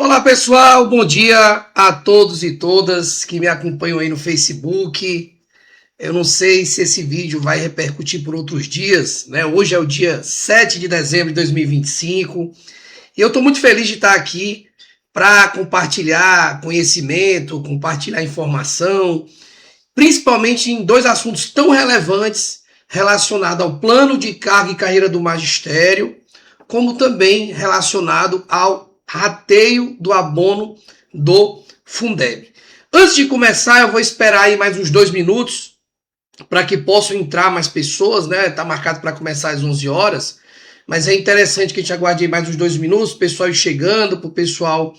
Olá pessoal, bom dia a todos e todas que me acompanham aí no Facebook. Eu não sei se esse vídeo vai repercutir por outros dias, né? Hoje é o dia 7 de dezembro de 2025 e eu estou muito feliz de estar aqui para compartilhar conhecimento, compartilhar informação, principalmente em dois assuntos tão relevantes relacionados ao plano de carga e carreira do magistério, como também relacionado ao rateio do abono do Fundeb. Antes de começar, eu vou esperar aí mais uns 2 minutos para que possam entrar mais pessoas, né? Está marcado para começar às 11 horas, mas é interessante que a gente aguarde mais uns 2 minutos, o pessoal ir chegando, para o pessoal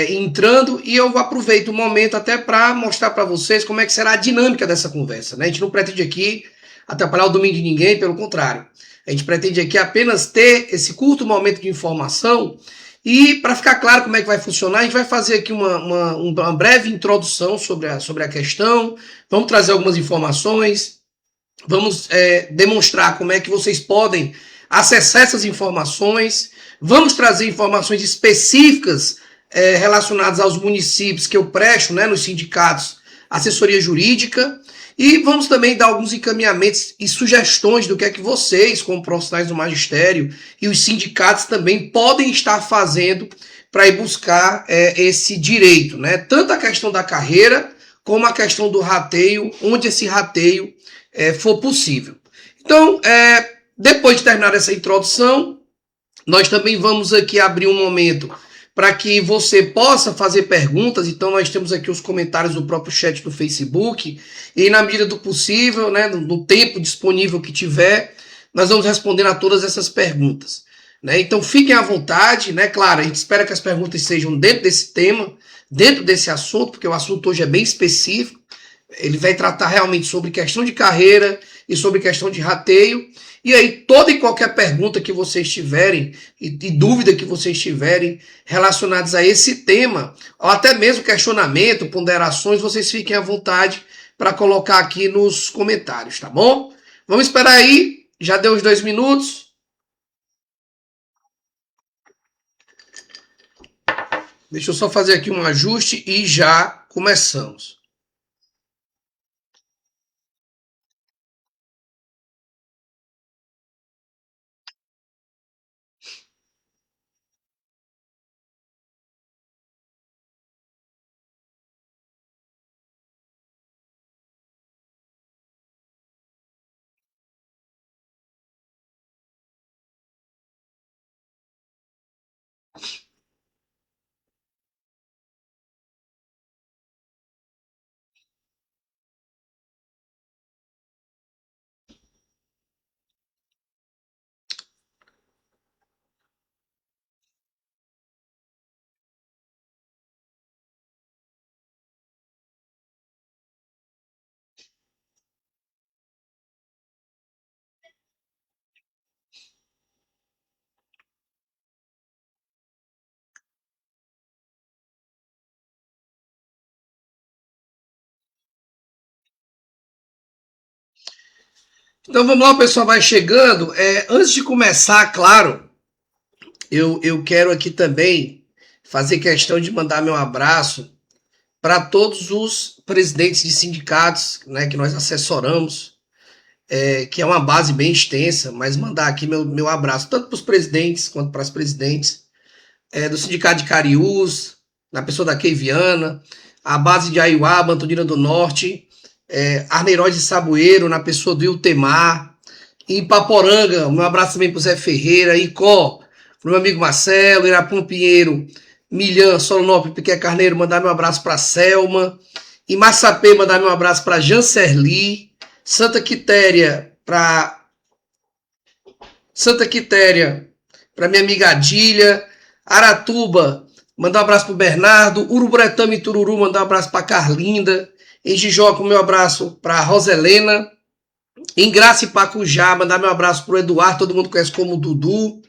entrando, e eu aproveito o momento até para mostrar para vocês como é que será a dinâmica dessa conversa, né? A gente não pretende aqui atrapalhar o domingo de ninguém, pelo contrário. A gente pretende aqui apenas ter esse curto momento de informação. E para ficar claro como é que vai funcionar, a gente vai fazer aqui uma breve introdução sobre a questão, vamos trazer algumas informações, vamos demonstrar como é que vocês podem acessar essas informações, vamos trazer informações específicas relacionadas aos municípios que eu presto, né, nos sindicatos, assessoria jurídica, e vamos também dar alguns encaminhamentos e sugestões do que é que vocês, como profissionais do magistério, e os sindicatos também podem estar fazendo para ir buscar esse direito, né? Tanto a questão da carreira, como a questão do rateio, onde esse rateio for possível. Então, depois de terminar essa introdução, nós também vamos aqui abrir um momento para que você possa fazer perguntas. Então nós temos aqui os comentários do próprio chat do Facebook, e na medida do possível, né, no tempo disponível que tiver, nós vamos responder a todas essas perguntas, né? Então fiquem à vontade, né? Claro, a gente espera que as perguntas sejam dentro desse tema, dentro desse assunto, porque o assunto hoje é bem específico. Ele vai tratar realmente sobre questão de carreira e sobre questão de rateio. E aí, toda e qualquer pergunta que vocês tiverem e dúvida que vocês tiverem relacionadas a esse tema, ou até mesmo questionamento, ponderações, vocês fiquem à vontade para colocar aqui nos comentários, tá bom? Vamos esperar aí, já deu os 2 minutos. Deixa eu só fazer aqui um ajuste e já começamos. Então vamos lá, o pessoal vai chegando. Antes de começar, claro, eu quero aqui também fazer questão de mandar meu abraço para todos os presidentes de sindicatos, né, que nós assessoramos, que é uma base bem extensa, mas mandar aqui meu abraço tanto para os presidentes quanto para as presidentes do Sindicato de Cariús, na pessoa da Keiviana, a base de Aiuaba, Antonina do Norte, Arneiroz de Saboeiro, na pessoa do Iltemar, em Paporanga, um abraço também para o Zé Ferreira, Icó, para o meu amigo Marcelo, Irapum Pinheiro, Milhã, Solonópolis, Piquet Carneiro, mandar meu abraço para Selma, em Massapê, mandar meu abraço para Jancerli, Santa Quitéria, para minha amiga Adília, Aratuba, mandar um abraço para o Bernardo, Uruburetama e Tururu, mandar um abraço para Carlinda, em Jijoca, meu abraço para Roselena, em Graça e Pacujá, mandar meu abraço para o Eduardo, todo mundo conhece como Dudu,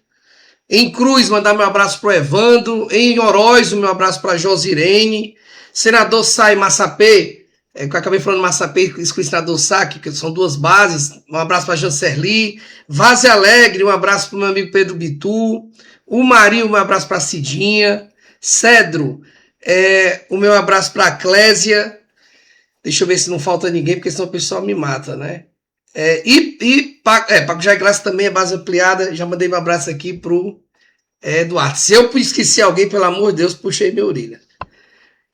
em Cruz, mandar meu abraço para o Evandro, em Oroz, o meu abraço para Josirene, Senador Sá e Massapê, que eu acabei falando Massapê, escolhi Senador Sá, que são duas bases, um abraço para Jancerli, Vaze Alegre, um abraço para o meu amigo Pedro Bitu, o Marinho, um abraço para Cidinha, Cedro, o meu abraço para a Clésia. Deixa eu ver se não falta ninguém, porque senão o pessoal me mata, né? Paco Jair Graça também é base ampliada. Já mandei meu abraço aqui pro Eduardo. Se eu esqueci alguém, pelo amor de Deus, puxei minha orelha.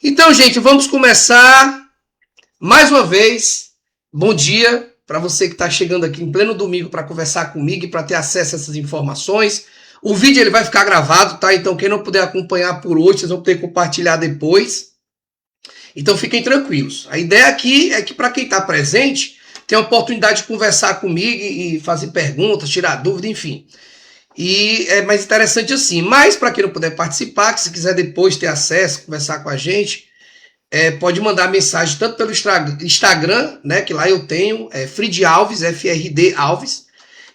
Então, gente, vamos começar mais uma vez. Bom dia para você que está chegando aqui em pleno domingo para conversar comigo e para ter acesso a essas informações. O vídeo ele vai ficar gravado, tá? Então, quem não puder acompanhar por hoje, vocês vão poder compartilhar depois. Então, fiquem tranquilos. A ideia aqui é que para quem está presente, tenha a oportunidade de conversar comigo e fazer perguntas, tirar dúvida, enfim. E é mais interessante assim. Mas para quem não puder participar, que se quiser depois ter acesso, conversar com a gente, pode mandar mensagem tanto pelo Instagram, né, que lá eu tenho, Frid Alves, FRD Alves,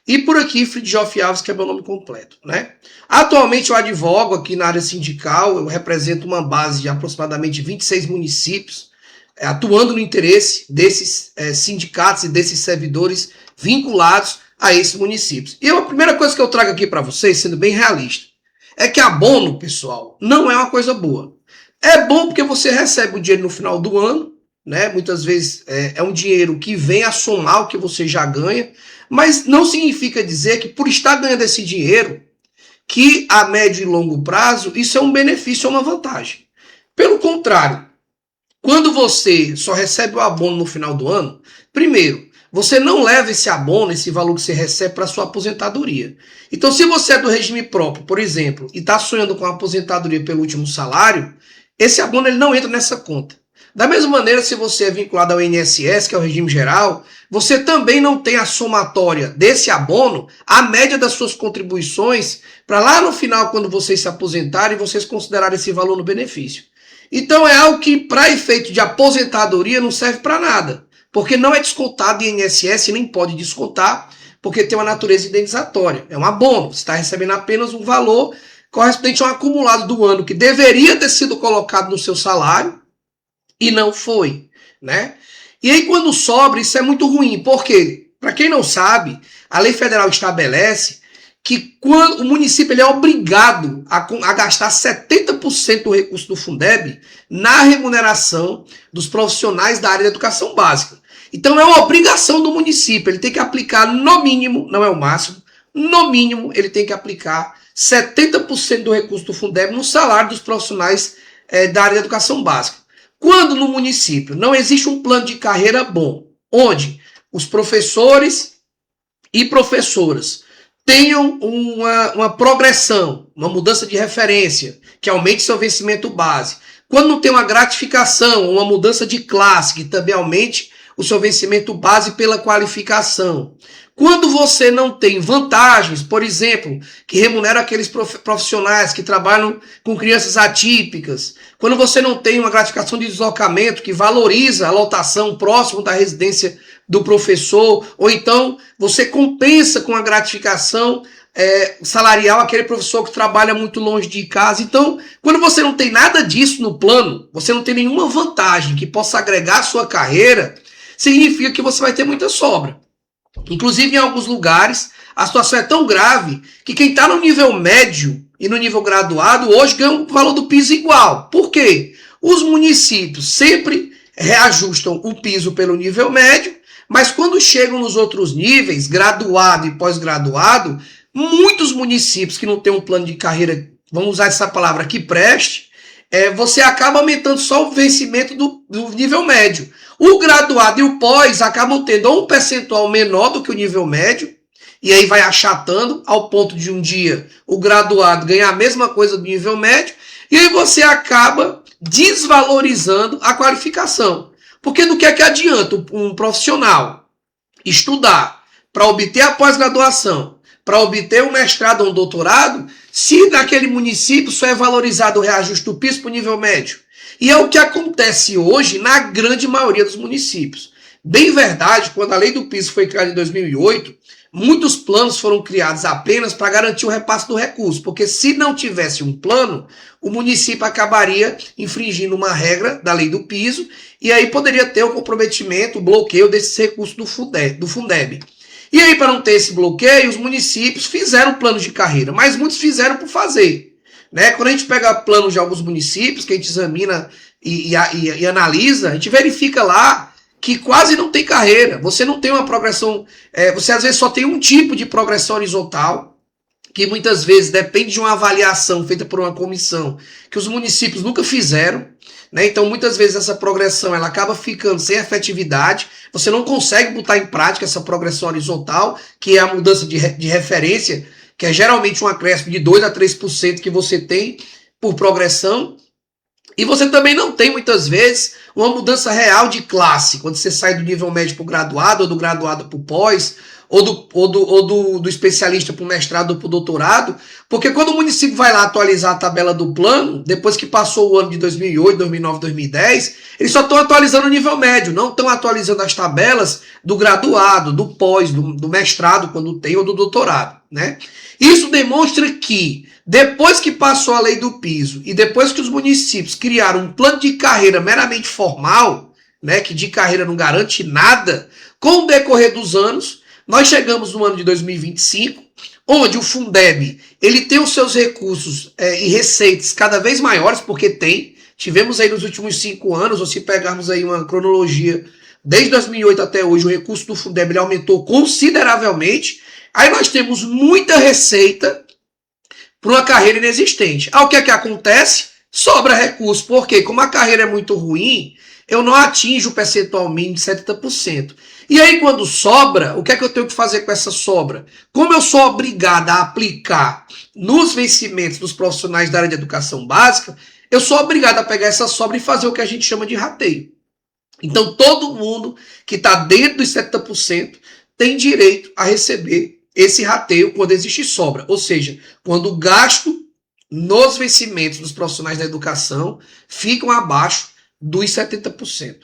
e por aqui, Fridjof Alves, que é meu nome completo, né? Atualmente eu advogo aqui na área sindical, eu represento uma base de aproximadamente 26 municípios, atuando no interesse desses sindicatos e desses servidores vinculados a esses municípios. E a primeira coisa que eu trago aqui para vocês, sendo bem realista, é que abono, pessoal, não é uma coisa boa. É bom porque você recebe o dinheiro no final do ano, né? Muitas vezes é um dinheiro que vem a somar o que você já ganha, mas não significa dizer que por estar ganhando esse dinheiro, que a médio e longo prazo, isso é um benefício ou uma vantagem. Pelo contrário, quando você só recebe o abono no final do ano, primeiro, você não leva esse abono, esse valor que você recebe para sua aposentadoria. Então, se você é do regime próprio, por exemplo, e está sonhando com a aposentadoria pelo último salário, esse abono ele não entra nessa conta. Da mesma maneira, se você é vinculado ao INSS, que é o regime geral, você também não tem a somatória desse abono, a média das suas contribuições, para lá no final, quando vocês se aposentarem, vocês considerarem esse valor no benefício. Então é algo que, para efeito de aposentadoria, não serve para nada, porque não é descontado INSS, nem pode descontar, porque tem uma natureza indenizatória. É um abono, você está recebendo apenas um valor correspondente a um acumulado do ano que deveria ter sido colocado no seu salário, e não foi, né? E aí quando sobra, isso é muito ruim, porque, para quem não sabe, a lei federal estabelece que quando o município ele é obrigado a gastar 70% do recurso do Fundeb na remuneração dos profissionais da área da educação básica. Então é uma obrigação do município, ele tem que aplicar no mínimo, não é o máximo, no mínimo ele tem que aplicar 70% do recurso do Fundeb no salário dos profissionais da área da educação básica. Quando no município não existe um plano de carreira bom, onde os professores e professoras tenham uma progressão, uma mudança de referência, que aumente seu vencimento base, quando não tem uma gratificação, uma mudança de classe, que também aumente o seu vencimento base pela qualificação, quando você não tem vantagens, por exemplo, que remuneram aqueles profissionais que trabalham com crianças atípicas, quando você não tem uma gratificação de deslocamento que valoriza a lotação próximo da residência do professor, ou então você compensa com a gratificação salarial aquele professor que trabalha muito longe de casa. Então, quando você não tem nada disso no plano, você não tem nenhuma vantagem que possa agregar à sua carreira, significa que você vai ter muita sobra. Inclusive, em alguns lugares, a situação é tão grave que quem está no nível médio e no nível graduado hoje ganha o valor do piso igual. Por quê? Os municípios sempre reajustam o piso pelo nível médio, mas quando chegam nos outros níveis, graduado e pós-graduado, muitos municípios que não têm um plano de carreira, vamos usar essa palavra, que preste, você acaba aumentando só o vencimento do nível médio. O graduado e o pós acabam tendo um percentual menor do que o nível médio, e aí vai achatando ao ponto de um dia o graduado ganhar a mesma coisa do nível médio, e aí você acaba desvalorizando a qualificação. Porque do que é que adianta um profissional estudar para obter a pós-graduação, para obter um mestrado ou um doutorado, se naquele município só é valorizado o reajuste do piso para o nível médio? E é o que acontece hoje na grande maioria dos municípios. Bem verdade, quando a lei do piso foi criada em 2008, muitos planos foram criados apenas para garantir o repasse do recurso, porque se não tivesse um plano, o município acabaria infringindo uma regra da lei do piso, e aí poderia ter o comprometimento, o bloqueio desses recursos do Fundeb. E aí, para não ter esse bloqueio, os municípios fizeram planos de carreira, mas muitos fizeram por fazer. né? Quando a gente pega planos de alguns municípios, que a gente examina e analisa, a gente verifica lá que quase não tem carreira. Você não tem uma progressão, você às vezes só tem um tipo de progressão horizontal, que muitas vezes depende de uma avaliação feita por uma comissão que os municípios nunca fizeram, né? Então muitas vezes essa progressão ela acaba ficando sem efetividade, você não consegue botar em prática essa progressão horizontal, que é a mudança de referência, que é geralmente um acréscimo de 2 a 3% que você tem por progressão. E você também não tem, muitas vezes, uma mudança real de classe, quando você sai do nível médio para o graduado, ou do graduado para o pós, ou do especialista para o mestrado ou para o doutorado, porque quando o município vai lá atualizar a tabela do plano, depois que passou o ano de 2008, 2009, 2010, eles só estão atualizando o nível médio, não estão atualizando as tabelas do graduado, do pós, do mestrado, quando tem, ou do doutorado, né? Isso demonstra que, depois que passou a lei do piso e depois que os municípios criaram um plano de carreira meramente formal, né, que de carreira não garante nada, com o decorrer dos anos, nós chegamos no ano de 2025, onde o Fundeb ele tem os seus recursos e receitas cada vez maiores, porque tivemos aí nos últimos 5 anos, ou se pegarmos aí uma cronologia, desde 2008 até hoje, o recurso do Fundeb ele aumentou consideravelmente. Aí nós temos muita receita para uma carreira inexistente. O que é que acontece? Sobra recurso, porque como a carreira é muito ruim, eu não atinjo o percentual mínimo de 70%. E aí quando sobra, o que é que eu tenho que fazer com essa sobra? Como eu sou obrigado a aplicar nos vencimentos dos profissionais da área de educação básica, eu sou obrigado a pegar essa sobra e fazer o que a gente chama de rateio. Então todo mundo que está dentro dos 70% tem direito a receber esse rateio quando existe sobra, ou seja, quando o gasto nos vencimentos dos profissionais da educação ficam abaixo dos 70%.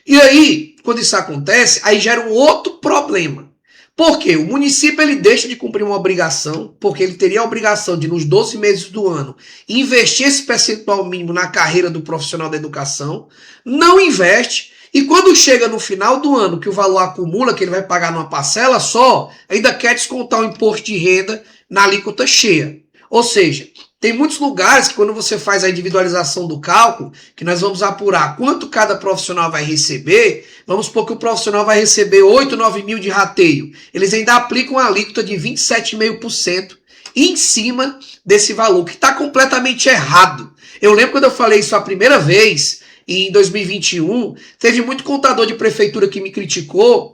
E aí, quando isso acontece, aí gera um outro problema. Por quê? O município ele deixa de cumprir uma obrigação, porque ele teria a obrigação de, nos 12 meses do ano, investir esse percentual mínimo na carreira do profissional da educação, não investe. E quando chega no final do ano, que o valor acumula, que ele vai pagar numa parcela só, ainda quer descontar o imposto de renda na alíquota cheia. Ou seja, tem muitos lugares que quando você faz a individualização do cálculo, que nós vamos apurar quanto cada profissional vai receber, vamos supor que o profissional vai receber 8, 9 mil de rateio. Eles ainda aplicam a alíquota de 27,5% em cima desse valor, que está completamente errado. Eu lembro quando eu falei isso a primeira vez, em 2021, teve muito contador de prefeitura que me criticou,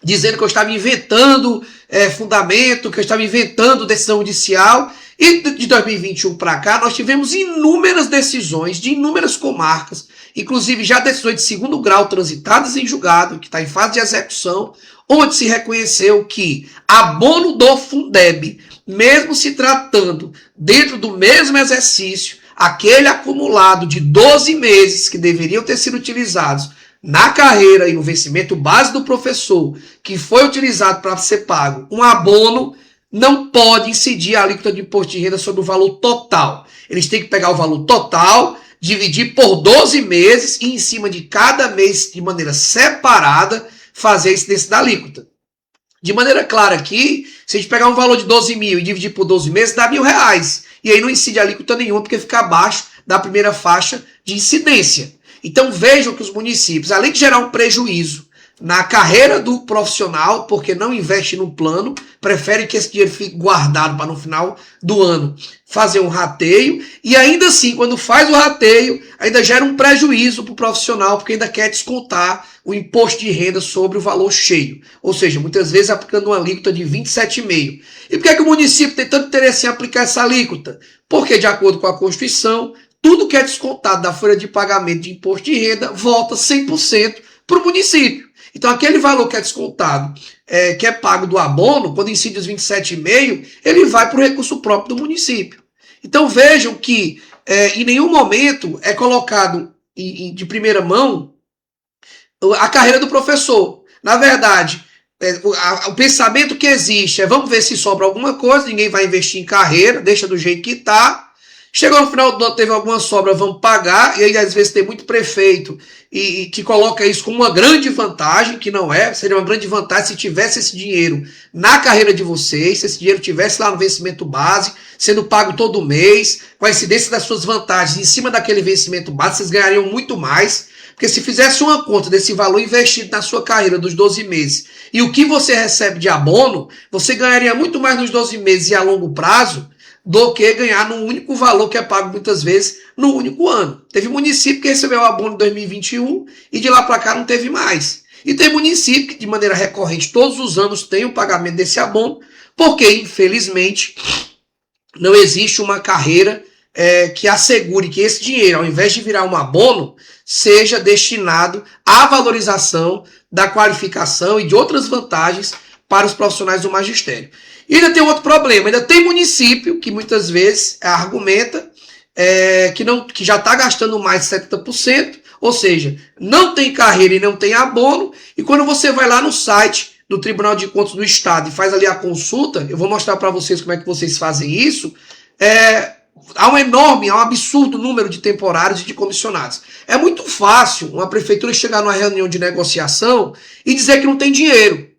dizendo que eu estava inventando fundamento, que eu estava inventando decisão judicial. E de 2021 para cá, nós tivemos inúmeras decisões de inúmeras comarcas, inclusive já decisões de segundo grau transitadas em julgado, que está em fase de execução, onde se reconheceu que abono do Fundeb, mesmo se tratando dentro do mesmo exercício, aquele acumulado de 12 meses que deveriam ter sido utilizados na carreira e no vencimento base do professor, que foi utilizado para ser pago um abono, não pode incidir a alíquota de imposto de renda sobre o valor total. Eles têm que pegar o valor total, dividir por 12 meses e em cima de cada mês, de maneira separada, fazer a incidência da alíquota. De maneira clara aqui, se a gente pegar um valor de 12 mil e dividir por 12 meses, dá R$1.000. E aí não incide alíquota nenhuma, porque fica abaixo da primeira faixa de incidência. Então vejam que os municípios, além de gerar um prejuízo na carreira do profissional, porque não investe no plano, prefere que esse dinheiro fique guardado para no final do ano fazer um rateio, e ainda assim, quando faz o rateio, ainda gera um prejuízo para o profissional, porque ainda quer descontar o imposto de renda sobre o valor cheio. Ou seja, muitas vezes aplicando uma alíquota de 27,5%. E por que o município tem tanto interesse em aplicar essa alíquota? Porque, de acordo com a Constituição, tudo que é descontado da folha de pagamento de imposto de renda volta 100% para o município. Então, aquele valor que é descontado, que é pago do abono, quando incide os 27,5%, ele vai para o recurso próprio do município. Então, vejam que em nenhum momento é colocado de primeira mão a carreira do professor. Na verdade, o pensamento que existe é: vamos ver se sobra alguma coisa, ninguém vai investir em carreira, deixa do jeito que está. Chegou no final do ano, teve alguma sobra, vamos pagar, e aí às vezes tem muito prefeito e que coloca isso como uma grande vantagem, que não é, seria uma grande vantagem se tivesse esse dinheiro na carreira de vocês, se esse dinheiro tivesse lá no vencimento base, sendo pago todo mês, com a incidência das suas vantagens em cima daquele vencimento base, vocês ganhariam muito mais, porque se fizesse uma conta desse valor investido na sua carreira dos 12 meses e o que você recebe de abono, você ganharia muito mais nos 12 meses e a longo prazo do que ganhar no único valor que é pago muitas vezes no único ano. Teve município que recebeu o abono em 2021 e de lá para cá não teve mais. E tem município que de maneira recorrente todos os anos tem o pagamento desse abono, porque infelizmente não existe uma carreira que assegure que esse dinheiro, ao invés de virar um abono, seja destinado à valorização da qualificação e de outras vantagens para os profissionais do magistério. E ainda tem outro problema, ainda tem município que muitas vezes argumenta que já está gastando mais de 70%, ou seja, não tem carreira e não tem abono, e quando você vai lá no site do Tribunal de Contas do Estado e faz ali a consulta, eu vou mostrar para vocês como é que vocês fazem isso, há um absurdo número de temporários e de comissionados. É muito fácil uma prefeitura chegar numa reunião de negociação e dizer que não tem dinheiro.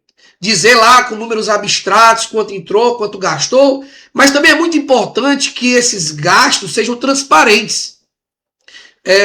Dizer lá com números abstratos quanto entrou, quanto gastou, mas também é muito importante que esses gastos sejam transparentes.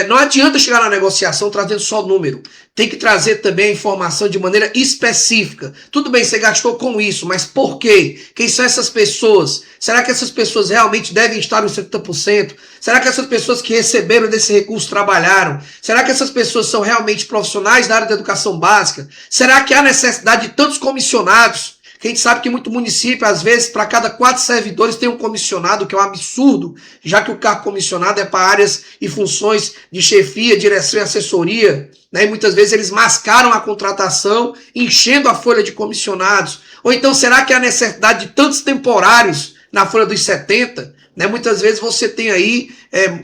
Não adianta chegar na negociação trazendo só número. Tem que trazer também a informação de maneira específica. Tudo bem, você gastou com isso, mas por quê? Quem são essas pessoas? Será que essas pessoas realmente devem estar nos 70%? Será que essas pessoas que receberam desse recurso trabalharam? Será que essas pessoas são realmente profissionais da área da educação básica? Será que há necessidade de tantos comissionados? Que a gente sabe que muito município, às vezes, para cada 4 servidores tem um comissionado, que é um absurdo, já que o cargo comissionado é para áreas e funções de chefia, direção e assessoria, né? E muitas vezes eles mascaram a contratação, enchendo a folha de comissionados. Ou então, será que há necessidade de tantos temporários na folha dos 70? Né? Muitas vezes você tem aí,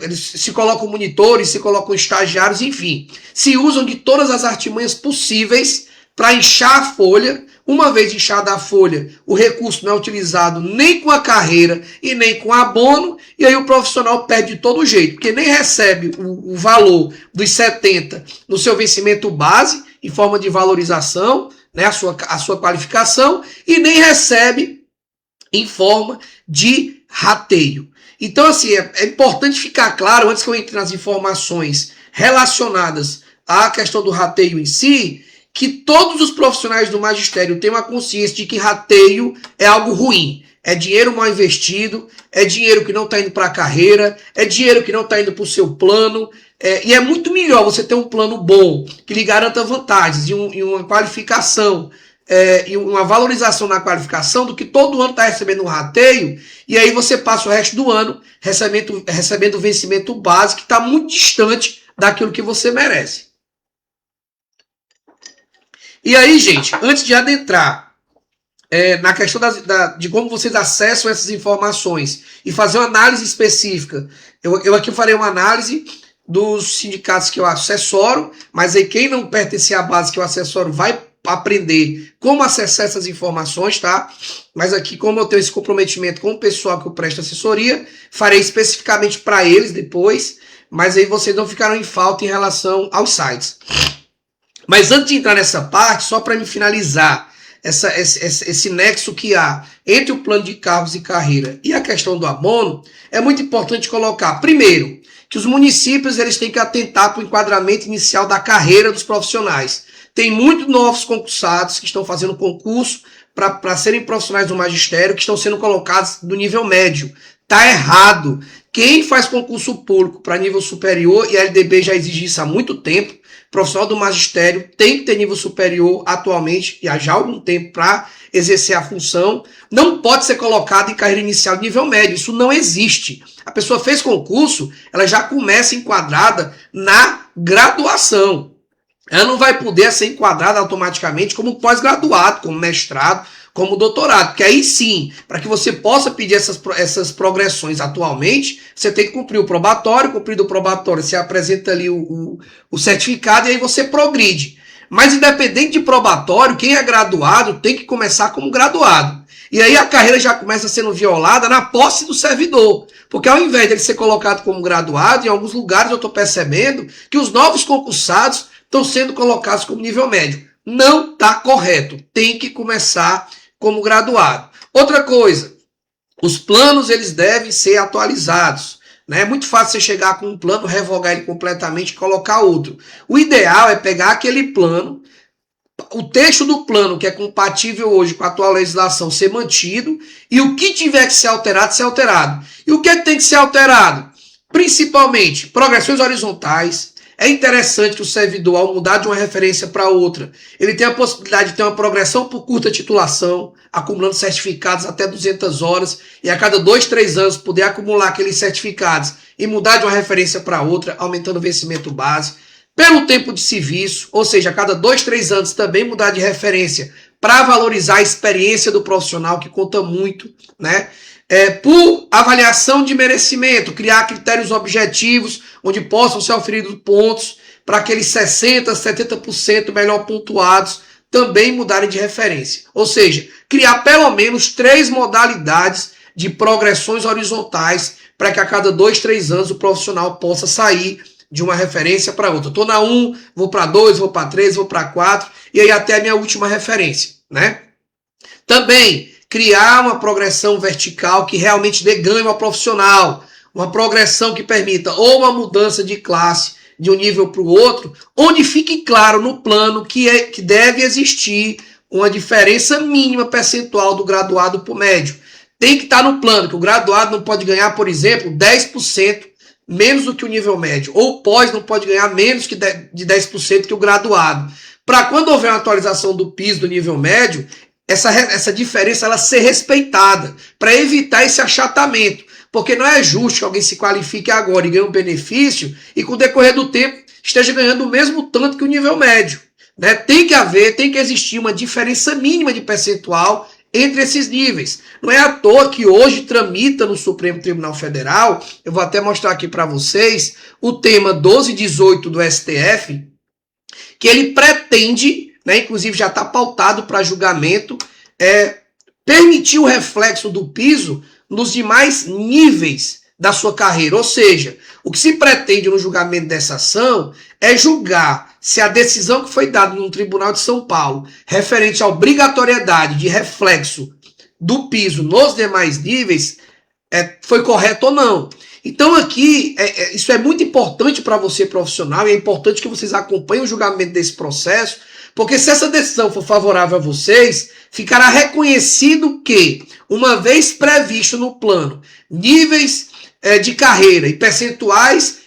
eles se colocam monitores, se colocam estagiários, enfim. Se usam de todas as artimanhas possíveis para inchar a folha. Uma vez inchada a folha, o recurso não é utilizado nem com a carreira e nem com abono, e aí o profissional perde de todo jeito, porque nem recebe o valor dos 70 no seu vencimento base, em forma de valorização, né, a sua qualificação, e nem recebe em forma de rateio. Então, assim, é importante ficar claro, antes que eu entre nas informações relacionadas à questão do rateio em si, que todos os profissionais do magistério tenham a consciência de que rateio é algo ruim. É dinheiro mal investido, é dinheiro que não está indo para a carreira, é dinheiro que não está indo para o seu plano. E é muito melhor você ter um plano bom, que lhe garanta vantagens e uma qualificação, e uma valorização na qualificação, do que todo ano estar recebendo um rateio, e aí você passa o resto do ano recebendo o vencimento base, que está muito distante daquilo que você merece. E aí, gente, antes de adentrar na questão de como vocês acessam essas informações e fazer uma análise específica, eu aqui farei uma análise dos sindicatos que eu assessoro, mas aí quem não pertence à base que eu assessoro vai aprender como acessar essas informações, tá? Mas aqui, como eu tenho esse comprometimento com o pessoal que eu presto assessoria, farei especificamente para eles depois, mas aí vocês não ficaram em falta em relação aos sites. Mas antes de entrar nessa parte, só para me finalizar esse nexo que há entre o plano de cargos e carreira e a questão do abono, é muito importante colocar, primeiro, que os municípios eles têm que atentar para o enquadramento inicial da carreira dos profissionais. Tem muitos novos concursados que estão fazendo concurso para serem profissionais do magistério, que estão sendo colocados do nível médio. Está errado. Quem faz concurso público para nível superior, e a LDB já exige isso há muito tempo, profissional do magistério tem que ter nível superior atualmente, e há já algum tempo, para exercer a função, não pode ser colocado em carreira inicial de nível médio. Isso não existe. A pessoa fez concurso, ela já começa enquadrada na graduação. Ela não vai poder ser enquadrada automaticamente como pós-graduado, como mestrado, como doutorado, porque aí sim, para que você possa pedir essas progressões atualmente, você tem que cumprir o probatório, cumprido o probatório, você apresenta ali o certificado e aí você progride. Mas independente de probatório, quem é graduado tem que começar como graduado. E aí a carreira já começa sendo violada na posse do servidor. Porque ao invés de ele ser colocado como graduado, em alguns lugares eu estou percebendo que os novos concursados estão sendo colocados como nível médio. Não está correto. Tem que começar como graduado. Outra coisa, os planos eles devem ser atualizados. É muito fácil você chegar com um plano, revogar ele completamente e colocar outro. O ideal é pegar aquele plano, o texto do plano que é compatível hoje com a atual legislação ser mantido e o que tiver que ser alterado, ser alterado. E o que tem que ser alterado? Principalmente progressões horizontais. É interessante que o servidor, ao mudar de uma referência para outra, ele tem a possibilidade de ter uma progressão por curta titulação, acumulando certificados até 200 horas, e a cada 2, 3 anos poder acumular aqueles certificados e mudar de uma referência para outra, aumentando o vencimento base. Pelo tempo de serviço, ou seja, a cada 2, 3 anos também mudar de referência para valorizar a experiência do profissional, que conta muito, né? Por avaliação de merecimento, criar critérios objetivos onde possam ser oferidos pontos para aqueles 60%, 70% melhor pontuados também mudarem de referência. Ou seja, criar pelo menos 3 modalidades de progressões horizontais para que a cada 2, 3 anos o profissional possa sair de uma referência para outra. Estou na 1, vou para 2, vou para 3, vou para 4 e aí até a minha última referência, né? Também criar uma progressão vertical que realmente dê ganho ao profissional, uma progressão que permita ou uma mudança de classe de um nível para o outro, onde fique claro no plano que deve existir uma diferença mínima percentual do graduado para o médio. Tem que estar no plano que o graduado não pode ganhar, por exemplo, 10% menos do que o nível médio, ou o pós não pode ganhar menos de 10% que o graduado. Para quando houver uma atualização do piso do nível médio, essa diferença ela ser respeitada, para evitar esse achatamento, porque não é justo que alguém se qualifique agora e ganhe um benefício e com o decorrer do tempo esteja ganhando o mesmo tanto que o nível médio, né? Tem que existir uma diferença mínima de percentual entre esses níveis. Não é à toa que hoje tramita no Supremo Tribunal Federal, eu vou até mostrar aqui para vocês, o tema 1218 do STF, que ele pretende, né, inclusive já está pautado para julgamento, permitir o reflexo do piso nos demais níveis da sua carreira. Ou seja, o que se pretende no julgamento dessa ação é julgar se a decisão que foi dada no Tribunal de São Paulo, referente à obrigatoriedade de reflexo do piso nos demais níveis, foi correto ou não. Então aqui, isso é muito importante para você profissional e é importante que vocês acompanhem o julgamento desse processo, porque se essa decisão for favorável a vocês, ficará reconhecido que, uma vez previsto no plano, níveis de carreira e percentuais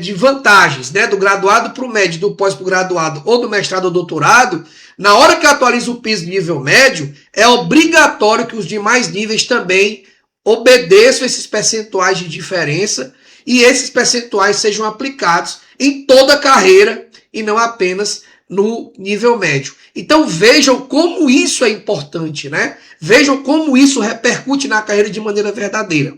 de vantagens, né, do graduado para o médio, do pós para o graduado ou do mestrado ou doutorado, na hora que atualiza o piso do nível médio, é obrigatório que os demais níveis também obedeçam esses percentuais de diferença e esses percentuais sejam aplicados em toda a carreira e não apenas no nível médio. Então vejam como isso é importante, né? Vejam como isso repercute na carreira de maneira verdadeira.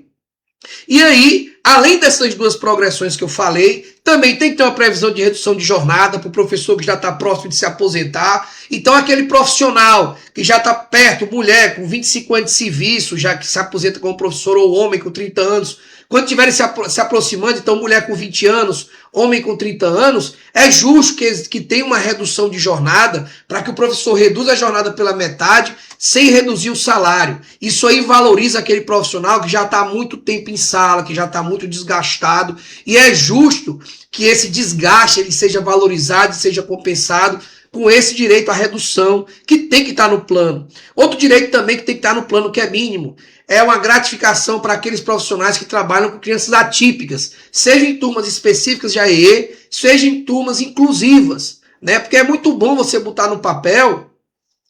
E aí, além dessas duas progressões que eu falei, também tem que ter uma previsão de redução de jornada para o professor que já está próximo de se aposentar. Então aquele profissional que já está perto, mulher com 25 anos de serviço, já que se aposenta como professor, ou homem com 30 anos, quando estiverem se aproximando, então mulher com 20 anos, homem com 30 anos, é justo que tenha uma redução de jornada para que o professor reduza a jornada pela metade sem reduzir o salário. Isso aí valoriza aquele profissional que já está há muito tempo em sala, que já está muito desgastado, e é justo que esse desgaste ele seja valorizado e seja compensado com esse direito à redução que tem que estar no plano. Outro direito também que tem que estar no plano, que é mínimo, é uma gratificação para aqueles profissionais que trabalham com crianças atípicas, seja em turmas específicas de AEE, seja em turmas inclusivas, né? Porque é muito bom você botar no papel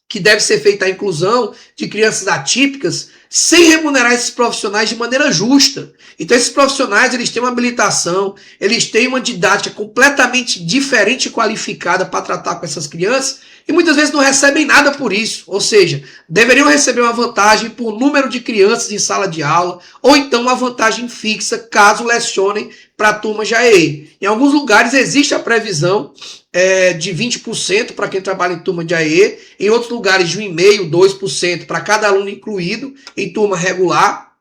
que deve ser feita a inclusão de crianças atípicas sem remunerar esses profissionais de maneira justa. Então esses profissionais eles têm uma habilitação, eles têm uma didática completamente diferente e qualificada para tratar com essas crianças, e muitas vezes não recebem nada por isso, ou seja, deveriam receber uma vantagem por número de crianças em sala de aula, ou então uma vantagem fixa caso lecionem para a turma de AE. Em alguns lugares existe a previsão de 20% para quem trabalha em turma de AE, em outros lugares de 1,5%, 2% para cada aluno incluído em turma regular.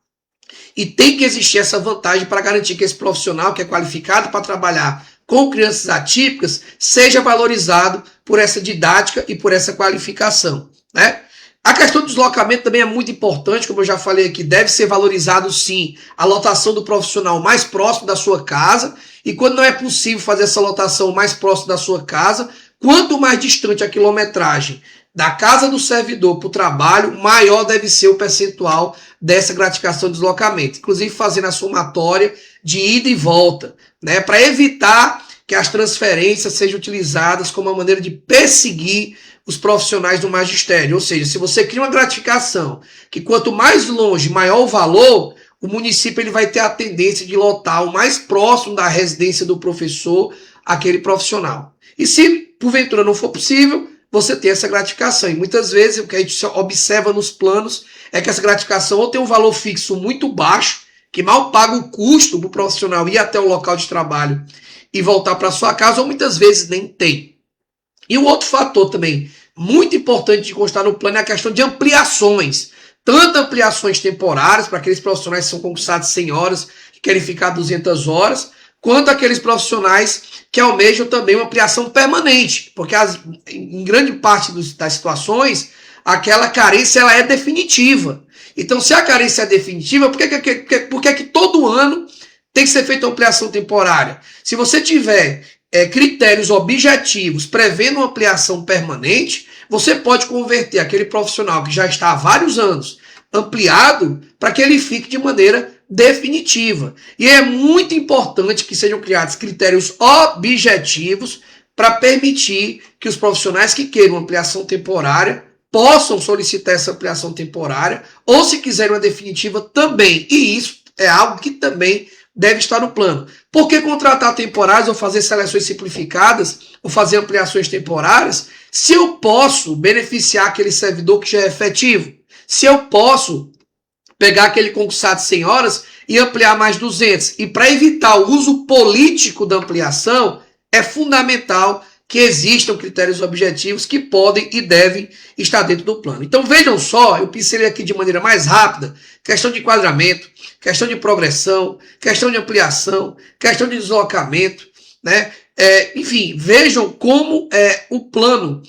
E tem que existir essa vantagem para garantir que esse profissional que é qualificado para trabalhar com crianças atípicas seja valorizado por essa didática e por essa qualificação, né? A questão do deslocamento também é muito importante, como eu já falei aqui, deve ser valorizado sim a lotação do profissional mais próximo da sua casa, e quando não é possível fazer essa lotação mais próximo da sua casa, quanto mais distante a quilometragem da casa do servidor para o trabalho, maior deve ser o percentual dessa gratificação de deslocamento, inclusive fazendo a somatória de ida e volta, né, para evitar que as transferências sejam utilizadas como uma maneira de perseguir os profissionais do magistério. Ou seja, se você cria uma gratificação que quanto mais longe, maior o valor, o município ele vai ter a tendência de lotar o mais próximo da residência do professor aquele profissional. E se porventura não for possível, você tem essa gratificação. E muitas vezes o que a gente observa nos planos é que essa gratificação ou tem um valor fixo muito baixo, que mal paga o custo do profissional ir até o local de trabalho e voltar para sua casa, ou muitas vezes nem tem. E um outro fator também muito importante de constar no plano é a questão de ampliações. Tanto ampliações temporárias para aqueles profissionais que são concursados 100 horas, que querem ficar 200 horas, quanto aqueles profissionais que almejam também uma ampliação permanente, porque em grande parte das situações, aquela carência ela é definitiva. Então, se a carência é definitiva, por que todo ano tem que ser feita uma ampliação temporária? Se você tiver critérios objetivos prevendo uma ampliação permanente, você pode converter aquele profissional que já está há vários anos ampliado para que ele fique de maneira definitiva. E é muito importante que sejam criados critérios objetivos para permitir que os profissionais que queiram ampliação temporária possam solicitar essa ampliação temporária, ou se quiserem uma definitiva também. E isso é algo que também deve estar no plano. Por que contratar temporários ou fazer seleções simplificadas ou fazer ampliações temporárias se eu posso beneficiar aquele servidor que já é efetivo? Se eu posso pegar aquele concursado de 100 horas e ampliar mais 200. E para evitar o uso político da ampliação, é fundamental que existam critérios objetivos que podem e devem estar dentro do plano. Então vejam só, eu pincelei aqui de maneira mais rápida, questão de enquadramento, questão de progressão, questão de ampliação, questão de deslocamento, né? Enfim, vejam como o plano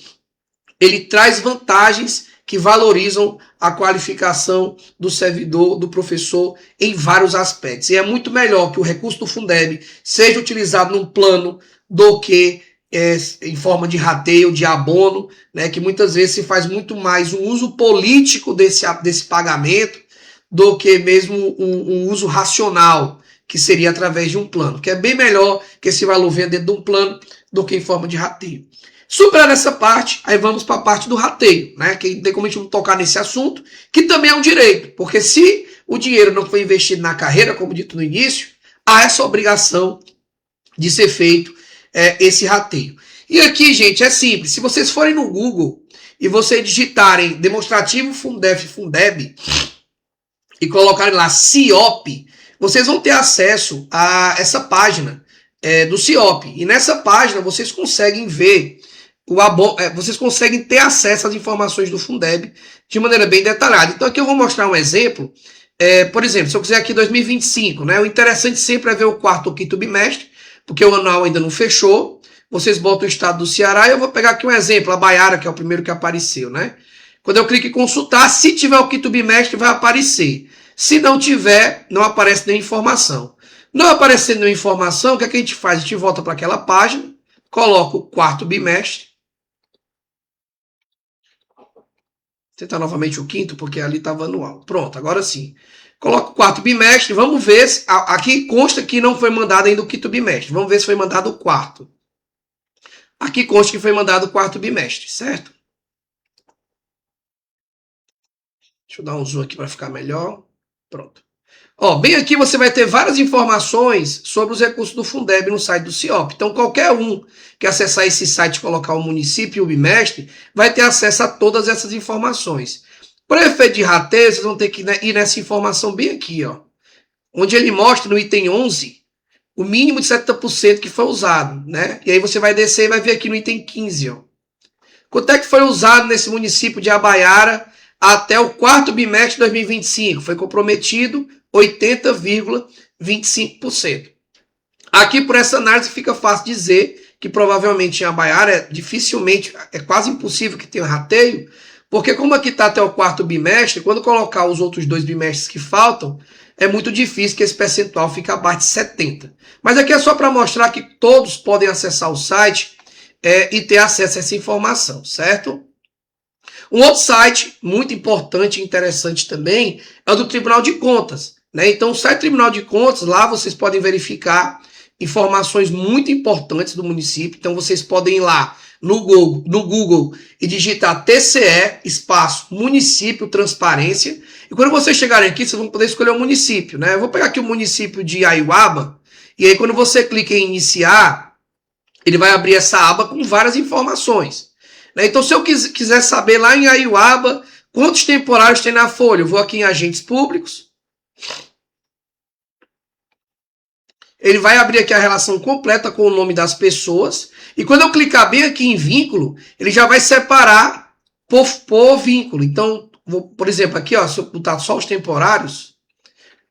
ele traz vantagens que valorizam a qualificação do servidor, do professor, em vários aspectos. E é muito melhor que o recurso do Fundeb seja utilizado num plano do que em forma de rateio, de abono, né, que muitas vezes se faz muito mais um uso político desse pagamento do que mesmo um uso racional, que seria através de um plano, que é bem melhor que esse valor venha dentro de um plano do que em forma de rateio. Superar essa parte, aí vamos para a parte do rateio, né? Que tem como a gente não tocar nesse assunto, que também é um direito, porque se o dinheiro não foi investido na carreira, como dito no início, há essa obrigação de ser feito esse rateio. E aqui, gente, é simples. Se vocês forem no Google e vocês digitarem demonstrativo Fundeb e colocarem lá CIOP, vocês vão ter acesso a essa página do CIOP. E nessa página vocês conseguem ver vocês conseguem ter acesso às informações do Fundeb de maneira bem detalhada. Então aqui eu vou mostrar um exemplo. Por exemplo, se eu quiser aqui 2025, né? O interessante sempre é ver o quarto ou quinto bimestre, porque o anual ainda não fechou. Vocês botam o estado do Ceará e eu vou pegar aqui um exemplo, a Baiara, que é o primeiro que apareceu, né? Quando eu clico em consultar, se tiver o quinto bimestre, vai aparecer. Se não tiver, não aparece nenhuma informação. Não aparecendo nenhuma informação, o que é que a gente faz? A gente volta para aquela página, coloca o quarto bimestre, tentar novamente o quinto, porque ali estava anual. Pronto, agora sim. Coloca o quarto bimestre, vamos ver se... Aqui consta que não foi mandado ainda o quinto bimestre. Vamos ver se foi mandado o quarto. Aqui consta que foi mandado o quarto bimestre, certo? Deixa eu dar um zoom aqui para ficar melhor. Pronto. Ó, bem aqui você vai ter várias informações sobre os recursos do Fundeb no site do CIOP. Então, qualquer um que acessar esse site e colocar o município e o bimestre, vai ter acesso a todas essas informações. Para efeito de rateio, vocês vão ter que ir nessa informação bem aqui, ó, onde ele mostra no item 11 o mínimo de 70% que foi usado, né? E aí você vai descer e vai ver aqui no item 15, ó. Quanto é que foi usado nesse município de Abaiara até o quarto bimestre de 2025? Foi comprometido 80,25%. Aqui, por essa análise, fica fácil dizer que provavelmente em Abaiara dificilmente, é quase impossível que tenha rateio, porque como aqui está até o quarto bimestre, quando colocar os outros 2 bimestres que faltam, é muito difícil que esse percentual fique abaixo de 70%. Mas aqui é só para mostrar que todos podem acessar o site e ter acesso a essa informação, certo? Um outro site muito importante e interessante também é o do Tribunal de Contas, né? Então, o site do Tribunal de Contas, lá vocês podem verificar informações muito importantes do município. Então, vocês podem ir lá no Google e digitar TCE, espaço, município, transparência. E quando vocês chegarem aqui, vocês vão poder escolher o município, né? Eu vou pegar aqui o município de Aiuaba, e aí quando você clica em iniciar, ele vai abrir essa aba com várias informações. Então, se eu quiser saber lá em Aiuaba quantos temporários tem na folha, eu vou aqui em agentes públicos. Ele vai abrir aqui a relação completa com o nome das pessoas. E quando eu clicar bem aqui em vínculo, ele já vai separar por vínculo. Então, por exemplo, aqui, ó, se eu botar só os temporários,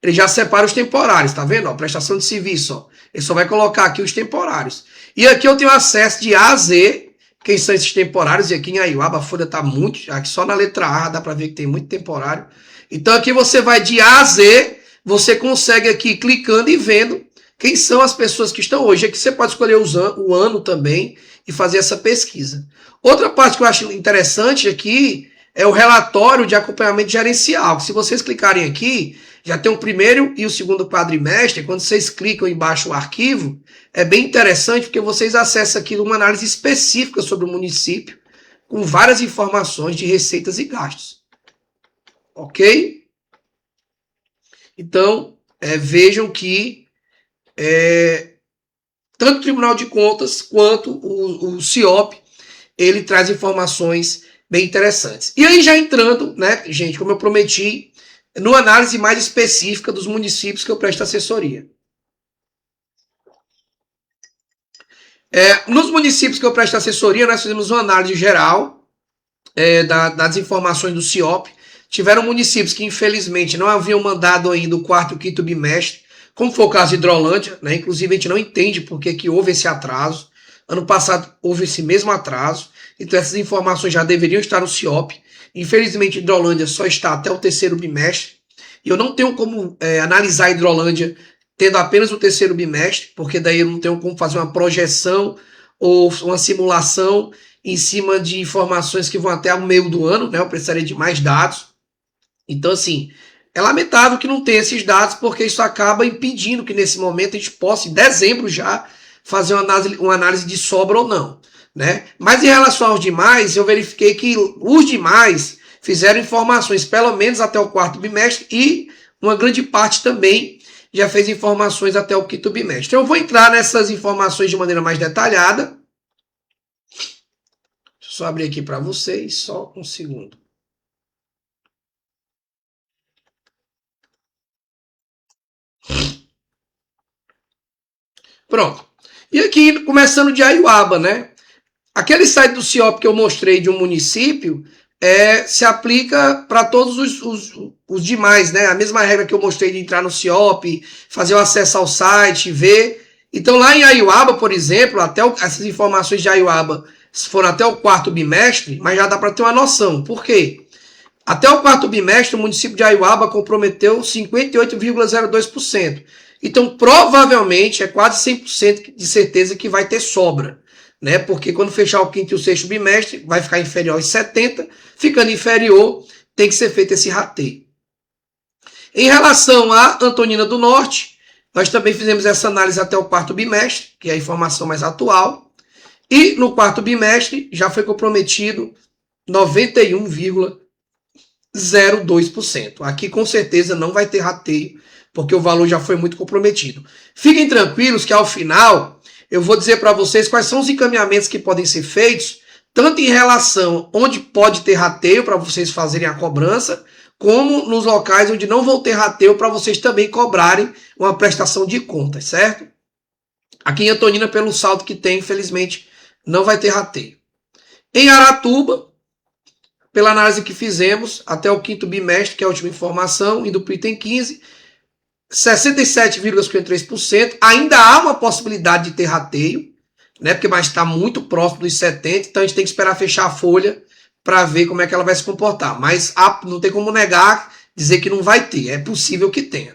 ele já separa os temporários, tá vendo? Ó, prestação de serviço, ó. Ele só vai colocar aqui os temporários. E aqui eu tenho acesso de A a Z, quem são esses temporários. E aqui em Aiuaba a folha está muito, aqui só na letra A dá para ver que tem muito temporário. Então aqui você vai de A a Z, você consegue aqui clicando e vendo quem são as pessoas que estão hoje. Aqui você pode escolher o ano também e fazer essa pesquisa. Outra parte que eu acho interessante aqui é o relatório de acompanhamento gerencial. Se vocês clicarem aqui, já tem o primeiro e o segundo quadrimestre. Quando vocês clicam embaixo o arquivo, é bem interessante porque vocês acessam aqui uma análise específica sobre o município, com várias informações de receitas e gastos. Ok? Então, vejam que tanto o Tribunal de Contas quanto o CIOP, ele traz informações bem interessantes. E aí já entrando, né, gente, como eu prometi, numa análise mais específica dos municípios que eu presto assessoria. Nos municípios que eu presto assessoria, nós fizemos uma análise geral das informações do CIOP. Tiveram municípios que, infelizmente, não haviam mandado ainda o quarto e o quinto bimestre, como foi o caso de Hidrolândia, né? Inclusive, a gente não entende por que houve esse atraso. Ano passado houve esse mesmo atraso. Então, essas informações já deveriam estar no CIOP. Infelizmente, Hidrolândia só está até o terceiro bimestre. E eu não tenho como analisar a Hidrolândia tendo apenas o terceiro bimestre, porque daí eu não tenho como fazer uma projeção ou uma simulação em cima de informações que vão até o meio do ano, né? Eu precisaria de mais dados. Então, assim, é lamentável que não tenha esses dados, porque isso acaba impedindo que nesse momento a gente possa, em dezembro já, fazer uma análise de sobra ou não, né? Mas em relação aos demais, eu verifiquei que os demais fizeram informações pelo menos até o quarto bimestre e uma grande parte também já fez informações até o quinto bimestre. Então, eu vou entrar nessas informações de maneira mais detalhada. Deixa eu só abrir aqui para vocês, só um segundo. Pronto. E aqui, começando de Aiuaba, né? Aquele site do CIOP que eu mostrei de um município se aplica para todos os demais, né? A mesma regra que eu mostrei de entrar no CIOP, fazer o acesso ao site, ver. Então, lá em Aiuaba, por exemplo, essas informações de Aiuaba foram até o quarto bimestre, mas já dá para ter uma noção. Por quê? Até o quarto bimestre, o município de Aiuaba comprometeu 58,02%. Então, provavelmente, é quase 100% de certeza que vai ter sobra, né? Porque quando fechar o quinto e o sexto bimestre, vai ficar inferior aos 70%, ficando inferior, tem que ser feito esse rateio. Em relação a Antonina do Norte, nós também fizemos essa análise até o quarto bimestre, que é a informação mais atual, e no quarto bimestre já foi comprometido 91,02%. 0,02%. Aqui com certeza não vai ter rateio, porque o valor já foi muito comprometido. Fiquem tranquilos que ao final eu vou dizer para vocês quais são os encaminhamentos que podem ser feitos, tanto em relação onde pode ter rateio para vocês fazerem a cobrança, como nos locais onde não vão ter rateio para vocês também cobrarem uma prestação de contas, certo? Aqui em Antonina, pelo saldo que tem, infelizmente, não vai ter rateio. Em Aratuba, pela análise que fizemos, até o quinto bimestre, que é a última informação, indo para o item 15, 67,53%. Ainda há uma possibilidade de ter rateio, né? Porque mais está muito próximo dos 70%, então a gente tem que esperar fechar a folha para ver como é que ela vai se comportar. Mas não tem como negar, dizer que não vai ter. É possível que tenha.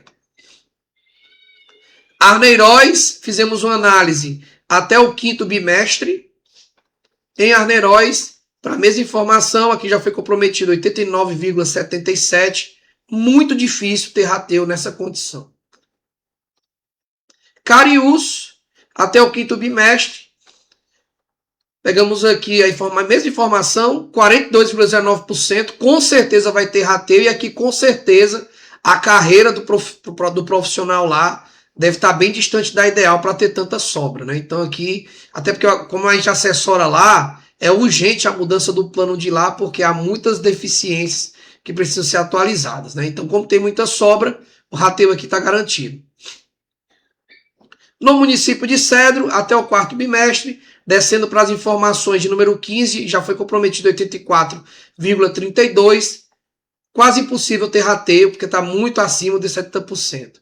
Arneiroz, fizemos uma análise até o quinto bimestre. Em Arneiroz, para a mesma informação, aqui já foi comprometido 89,77%. Muito difícil ter rateio nessa condição. Cariús, até o quinto bimestre. Pegamos aqui a mesma informação, 42,19%. Com certeza vai ter rateio. E aqui, com certeza, a carreira do profissional lá deve estar bem distante da ideal para ter tanta sobra, né? Então aqui, até porque como a gente assessora lá, é urgente a mudança do plano de lá, porque há muitas deficiências que precisam ser atualizadas, né? Então, como tem muita sobra, o rateio aqui está garantido. No município de Cedro, até o quarto bimestre, descendo para as informações de número 15, já foi comprometido 84,32%. Quase impossível ter rateio, porque está muito acima de 70%.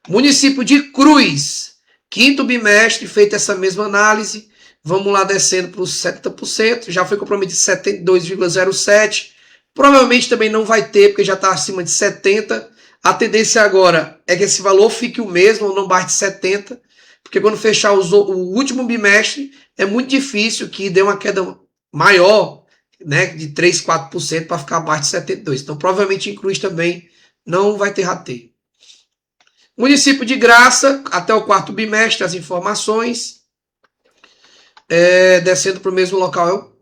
Município de Cruz, quinto bimestre, feita essa mesma análise, vamos lá descendo para os 70%, já foi comprometido 72,07%, provavelmente também não vai ter, porque já está acima de 70%, a tendência agora é que esse valor fique o mesmo, ou não baixe de 70%, porque quando fechar o último bimestre, é muito difícil que dê uma queda maior, né, de 3, 4% para ficar abaixo de 72%, então provavelmente em Cruz também não vai ter rateio. Município de Graça, até o quarto bimestre, as informações. Descendo para o mesmo local.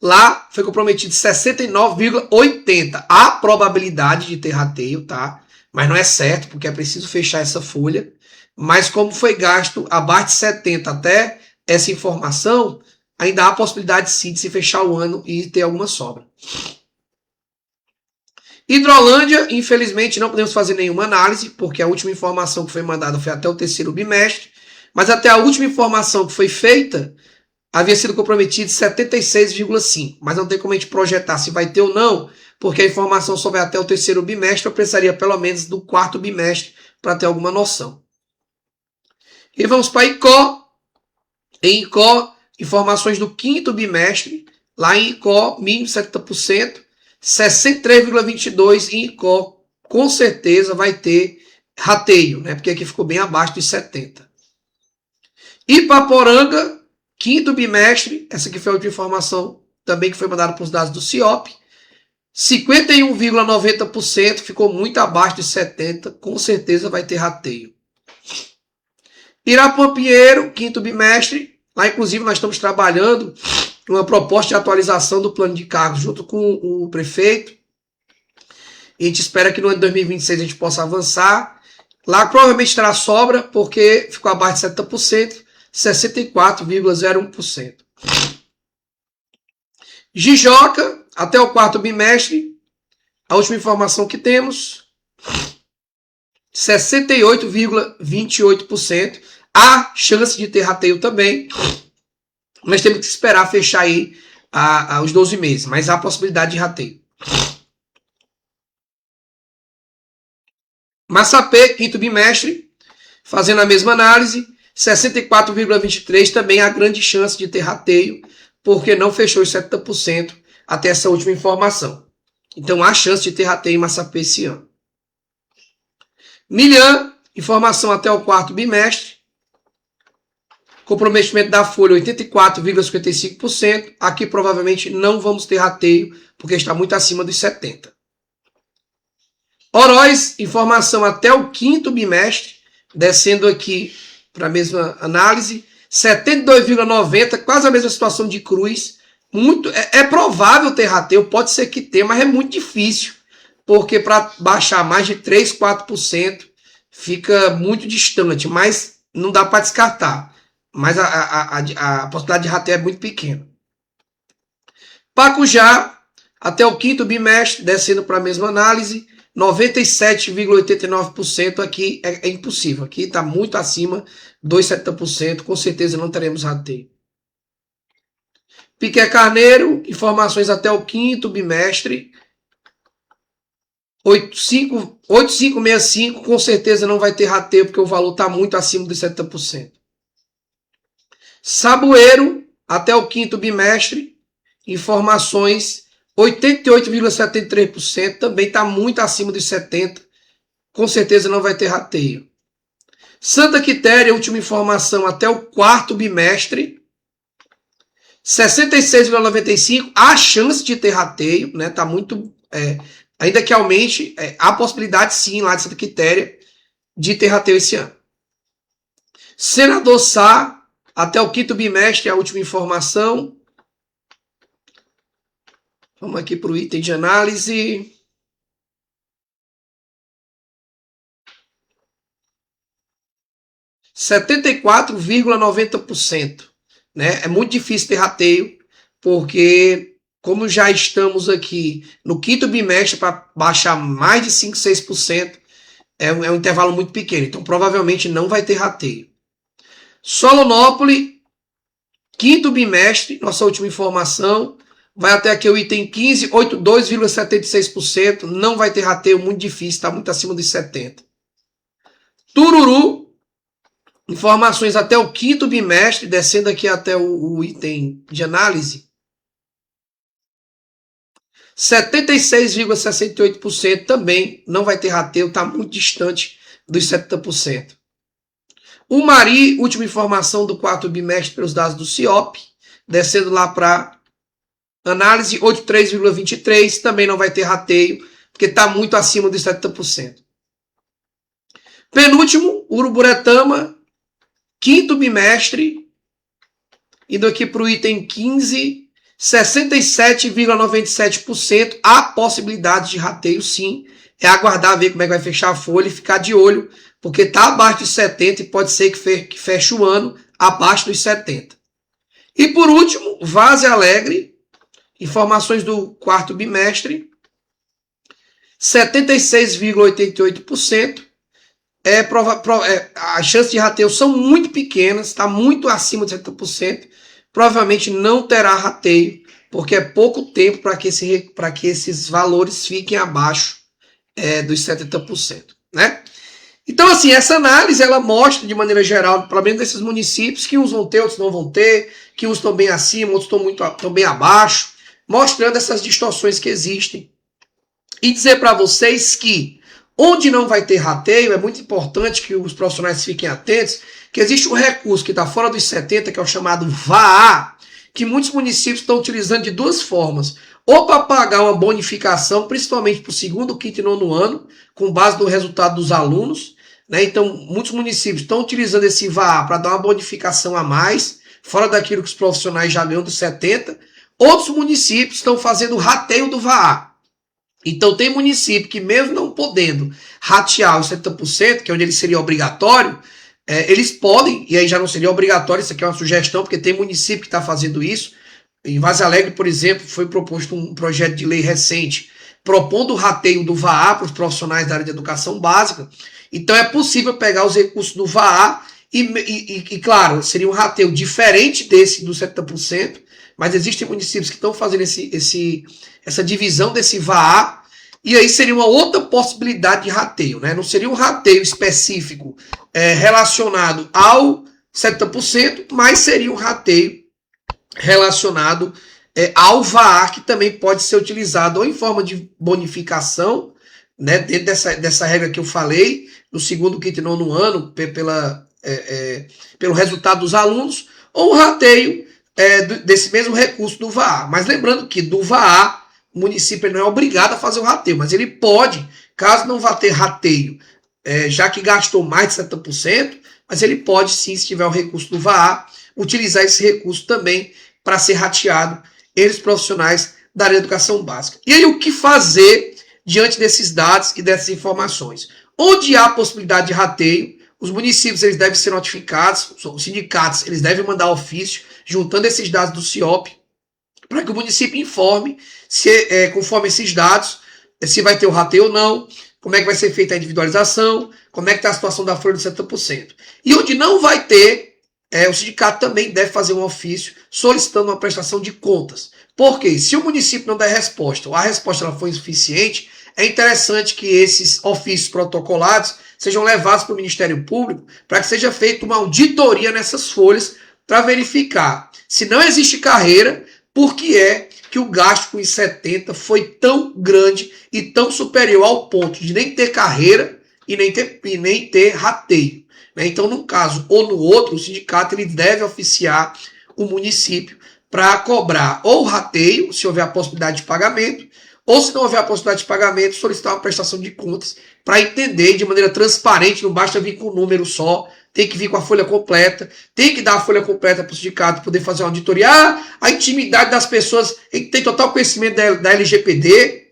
Lá foi comprometido 69,80%. Há probabilidade de ter rateio, tá? Mas não é certo, porque é preciso fechar essa folha. Mas como foi gasto abaixo de 70% até essa informação, ainda há possibilidade sim de se fechar o ano e ter alguma sobra. Hidrolândia, infelizmente, não podemos fazer nenhuma análise, porque a última informação que foi mandada foi até o terceiro bimestre, mas até a última informação que foi feita havia sido comprometido 76,5%, mas não tem como a gente projetar se vai ter ou não, porque a informação só vai até o terceiro bimestre, eu precisaria pelo menos do quarto bimestre para ter alguma noção. E vamos para Icó. Em Icó, informações do quinto bimestre, lá em Icó, mínimo 70%, 63,22% em Icó, com certeza vai ter rateio, né? Porque aqui ficou bem abaixo dos 70%. Ipaporanga, quinto bimestre, essa aqui foi a última informação também que foi mandada para os dados do CIOP, 51,90%, ficou muito abaixo de 70%, com certeza vai ter rateio. Irapuã Pinheiro, quinto bimestre, lá inclusive nós estamos trabalhando uma proposta de atualização do plano de cargos junto com o prefeito. E a gente espera que no ano de 2026 a gente possa avançar. Lá provavelmente terá sobra, porque ficou abaixo de 70%, 64,01%. Jijoca, até o quarto bimestre, a última informação que temos, 68,28%. Há chance de ter rateio também, mas temos que esperar fechar aí os 12 meses, mas há possibilidade de rateio. Massapê, quinto bimestre, fazendo a mesma análise, 64,23%, também há grande chance de ter rateio, porque não fechou os 70% até essa última informação. Então há chance de ter rateio em Massapê esse ano. Milhã, informação até o quarto bimestre, comprometimento da folha 84,55%. Aqui provavelmente não vamos ter rateio, porque está muito acima dos 70%. Oroz, informação até o quinto bimestre, descendo aqui para a mesma análise, 72,90%, quase a mesma situação de Cruz, É provável ter rateio, pode ser que tenha, mas é muito difícil, porque para baixar mais de 3, 4% fica muito distante, mas não dá para descartar. Mas a possibilidade de rateio é muito pequena. Pacujá, até o quinto bimestre, descendo para a mesma análise, 97,89% aqui é impossível. Aqui está muito acima dos 70%, com certeza não teremos rateio. Piqué Carneiro, informações até o quinto bimestre, 8565, com certeza não vai ter rateio, porque o valor está muito acima dos 70%. Saboeiro, até o quinto bimestre, informações 88,73%, também está muito acima dos 70%, com certeza não vai ter rateio. Santa Quitéria, última informação, até o quarto bimestre, 66,95%, há chance de ter rateio, né? Tá muito, ainda que aumente, há possibilidade sim lá de Santa Quitéria de ter rateio esse ano. Senador Sá, até o quinto bimestre, a última informação. Vamos aqui para o item de análise. R$ 74,90%. Né? É muito difícil ter rateio, porque como já estamos aqui no quinto bimestre, para baixar mais de 5, 6%, é um intervalo muito pequeno. Então, provavelmente não vai ter rateio. Solonópolis, quinto bimestre, nossa última informação, vai até aqui o item 15, 82,76%, não vai ter rateio, muito difícil, está muito acima dos 70%. Tururu, informações até o quinto bimestre, descendo aqui até o item de análise, 76,68% também não vai ter rateio, está muito distante dos 70%. O Mari, última informação do quarto bimestre pelos dados do CIOP, descendo lá para análise 83,23%, também não vai ter rateio, porque está muito acima dos 70%. Penúltimo, Uruburetama, quinto bimestre, indo aqui para o item 15, 67,97%. Há possibilidade de rateio, sim. É aguardar, ver como é que vai fechar a folha e ficar de olho, porque está abaixo dos 70 e pode ser que feche o ano abaixo dos 70. E por último, Vaze Alegre, informações do quarto bimestre, 76,88%. As chances de rateio são muito pequenas, está muito acima de 70%. Provavelmente não terá rateio, porque é pouco tempo para que esses valores fiquem abaixo dos 70%. Né? Então, assim, essa análise ela mostra de maneira geral, pelo menos desses municípios, que uns vão ter, outros não vão ter, que uns estão bem acima, outros estão bem abaixo, mostrando essas distorções que existem. E dizer para vocês que onde não vai ter rateio, é muito importante que os profissionais fiquem atentos, que existe um recurso que está fora dos 70, que é o chamado VAA, que muitos municípios estão utilizando de duas formas. Ou para pagar uma bonificação, principalmente para o segundo, quinto e nono ano, com base no resultado dos alunos. Né? Então, muitos municípios estão utilizando esse VAA para dar uma bonificação a mais, fora daquilo que os profissionais já ganham dos 70. Outros municípios estão fazendo o rateio do VAA. Então, tem município que, mesmo não podendo ratear os 70%, que é onde ele seria obrigatório, eles podem, e aí já não seria obrigatório, isso aqui é uma sugestão, porque tem município que está fazendo isso. Em Vaze Alegre, por exemplo, foi proposto um projeto de lei recente propondo o rateio do VAA para os profissionais da área de educação básica. Então, é possível pegar os recursos do VAA e claro, seria um rateio diferente desse dos 70%, mas existem municípios que estão fazendo essa divisão desse VAA, e aí seria uma outra possibilidade de rateio, né? Não seria um rateio específico relacionado ao 70%, mas seria um rateio relacionado ao VAA, que também pode ser utilizado ou em forma de bonificação, né, dentro dessa regra que eu falei, no segundo, quinto e nono ano, pelo resultado dos alunos, ou o rateio desse mesmo recurso do VAA. Mas lembrando que do VAA, o município não é obrigado a fazer o rateio, mas ele pode, caso não vá ter rateio, já que gastou mais de 70%, mas ele pode sim, se tiver o recurso do VAA, utilizar esse recurso também para ser rateado eles profissionais da área da educação básica. E aí o que fazer diante desses dados e dessas informações? Onde há possibilidade de rateio, os municípios eles devem ser notificados, os sindicatos eles devem mandar ofício, juntando esses dados do CIOP, para que o município informe, se, conforme esses dados, se vai ter o rateio ou não, como é que vai ser feita a individualização, como é que está a situação da folha de 70%. E onde não vai ter, o sindicato também deve fazer um ofício solicitando uma prestação de contas. Porque se o município não der resposta, ou a resposta ela for insuficiente, é interessante que esses ofícios protocolados sejam levados para o Ministério Público para que seja feita uma auditoria nessas folhas para verificar se não existe carreira, por que é que o gasto com os 70 foi tão grande e tão superior ao ponto de nem ter carreira e nem ter rateio. Então, num caso ou no outro, o sindicato ele deve oficiar o município para cobrar ou rateio, se houver a possibilidade de pagamento, ou se não houver a possibilidade de pagamento, solicitar uma prestação de contas para entender de maneira transparente, não basta vir com um número só, tem que vir com a folha completa, tem que dar a folha completa para o sindicato poder fazer uma auditoria. A intimidade das pessoas, a gente tem total conhecimento da LGPD,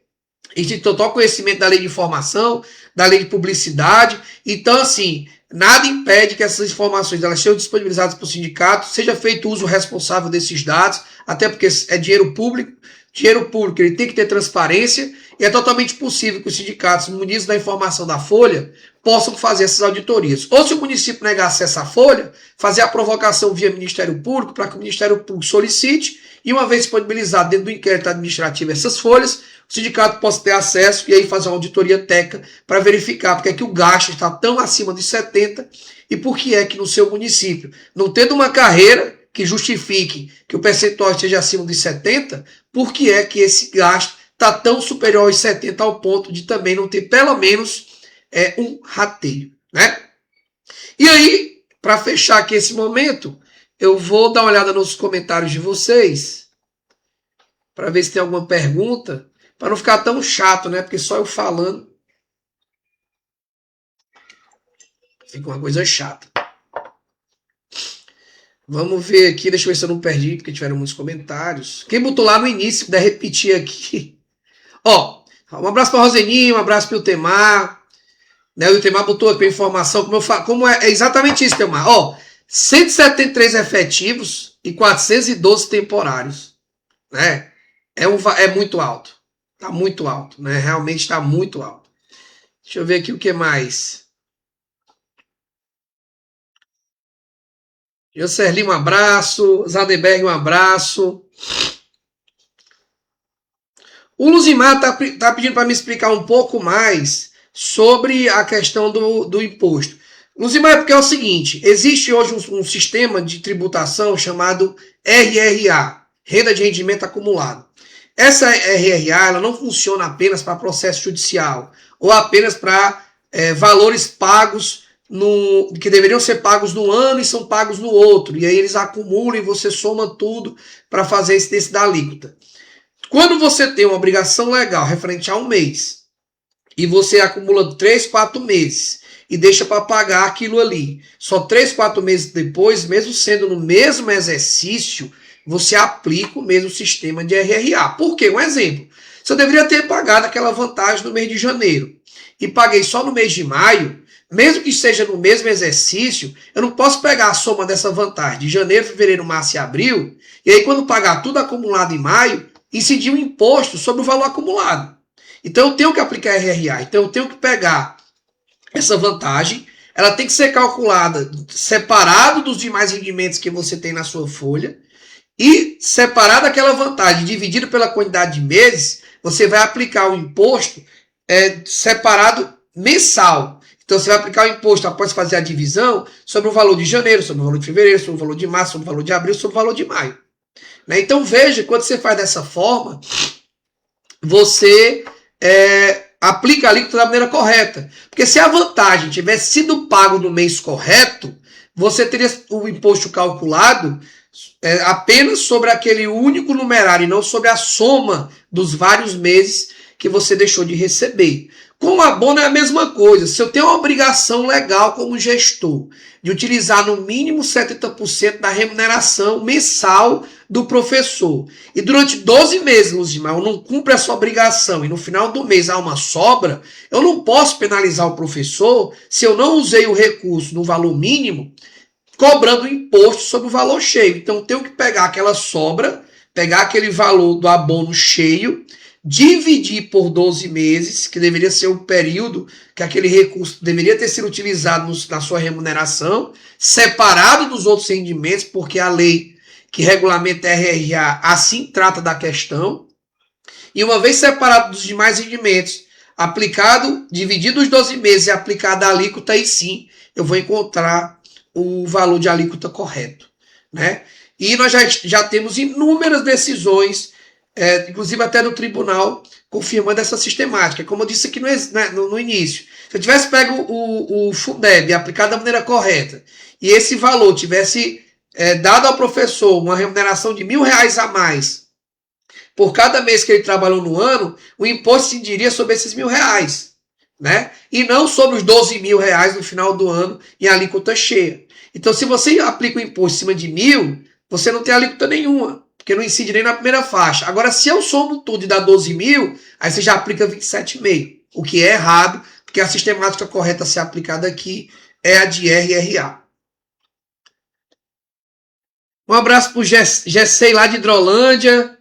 a gente tem total conhecimento da lei de informação, da lei de publicidade, então assim, nada impede que essas informações elas sejam disponibilizadas para o sindicato, seja feito uso responsável desses dados, até porque é dinheiro público. Dinheiro público ele tem que ter transparência e é totalmente possível que os sindicatos, munidos da informação da folha, possam fazer essas auditorias. Ou se o município negar acesso à folha, fazer a provocação via Ministério Público para que o Ministério Público solicite e uma vez disponibilizado dentro do inquérito administrativo essas folhas, o sindicato possa ter acesso e aí fazer uma auditoria técnica para verificar porque é que o gasto está tão acima de 70 e por que é que no seu município, não tendo uma carreira que justifique que o percentual esteja acima de 70, por que é que esse gasto está tão superior aos 70 ao ponto de também não ter pelo menos um rateio, né? E aí, para fechar aqui esse momento, eu vou dar uma olhada nos comentários de vocês para ver se tem alguma pergunta, para não ficar tão chato, né? Porque só eu falando fica uma coisa chata. Vamos ver aqui, deixa eu ver se eu não perdi, porque tiveram muitos comentários. Quem botou lá no início, puder repetir aqui. Ó, um abraço para Roseninho, um abraço para o Temar. Né, o Temar botou aqui a informação, como é exatamente isso, Temar. Ó, 173 efetivos e 412 temporários. Né? É muito alto. Tá muito alto, né? Realmente está muito alto. Deixa eu ver aqui o que mais. Jocerli, um abraço. Zadenberg, um abraço. O Luzimar tá pedindo para me explicar um pouco mais sobre a questão do imposto. Luzimar, é porque é o seguinte, existe hoje um sistema de tributação chamado RRA, Renda de Rendimento Acumulado. Essa RRA ela não funciona apenas para processo judicial ou apenas para valores pagos que deveriam ser pagos no ano e são pagos no outro. E aí eles acumulam e você soma tudo para fazer esse da alíquota. Quando você tem uma obrigação legal referente a um mês e você acumula 3, 4 meses e deixa para pagar aquilo ali, só 3, 4 meses depois, mesmo sendo no mesmo exercício, você aplica o mesmo sistema de RRA. Por quê? Um exemplo. Se eu deveria ter pagado aquela vantagem no mês de janeiro e paguei só no mês de maio, mesmo que seja no mesmo exercício, eu não posso pegar a soma dessa vantagem de janeiro, fevereiro, março e abril, e aí quando pagar tudo acumulado em maio, incidir um imposto sobre o valor acumulado. Então eu tenho que aplicar RRA, então eu tenho que pegar essa vantagem, ela tem que ser calculada separado dos demais rendimentos que você tem na sua folha, e separado aquela vantagem, dividido pela quantidade de meses, você vai aplicar o imposto separado mensal. Então você vai aplicar o imposto após fazer a divisão sobre o valor de janeiro, sobre o valor de fevereiro, sobre o valor de março, sobre o valor de abril, sobre o valor de maio. Né? Então veja, quando você faz dessa forma, você aplica a alíquota da maneira correta. Porque se a vantagem tivesse sido pago no mês correto, você teria o imposto calculado apenas sobre aquele único numerário e não sobre a soma dos vários meses que você deixou de receber. Com o abono é a mesma coisa. Se eu tenho uma obrigação legal como gestor de utilizar no mínimo 70% da remuneração mensal do professor, e durante 12 meses, Luzimar, eu não cumpro essa obrigação e no final do mês há uma sobra, eu não posso penalizar o professor se eu não usei o recurso no valor mínimo, cobrando imposto sobre o valor cheio. Então eu tenho que pegar aquela sobra, pegar aquele valor do abono cheio, dividir por 12 meses, que deveria ser o período que aquele recurso deveria ter sido utilizado na sua remuneração, separado dos outros rendimentos, porque a lei que regulamenta a RRA assim trata da questão, e uma vez separado dos demais rendimentos, aplicado, dividido os 12 meses e aplicada a alíquota, aí sim eu vou encontrar o valor de alíquota correto, né? E nós já temos inúmeras decisões, inclusive até no tribunal, confirmando essa sistemática. Como eu disse aqui no início, se eu tivesse pego o Fundeb e aplicado da maneira correta, e esse valor tivesse dado ao professor uma remuneração de R$1.000 a mais por cada mês que ele trabalhou no ano, o imposto se incidiria sobre esses R$1.000, né? E não sobre os R$12.000 no final do ano em alíquota cheia. Então, se você aplica o imposto em cima de 1.000, você não tem alíquota nenhuma, porque não incide nem na primeira faixa. Agora, se eu somo tudo e dá 12.000, aí você já aplica 27,5, o que é errado, porque a sistemática correta a ser aplicada aqui é a de RRA. Um abraço pro Gessei lá de Hidrolândia.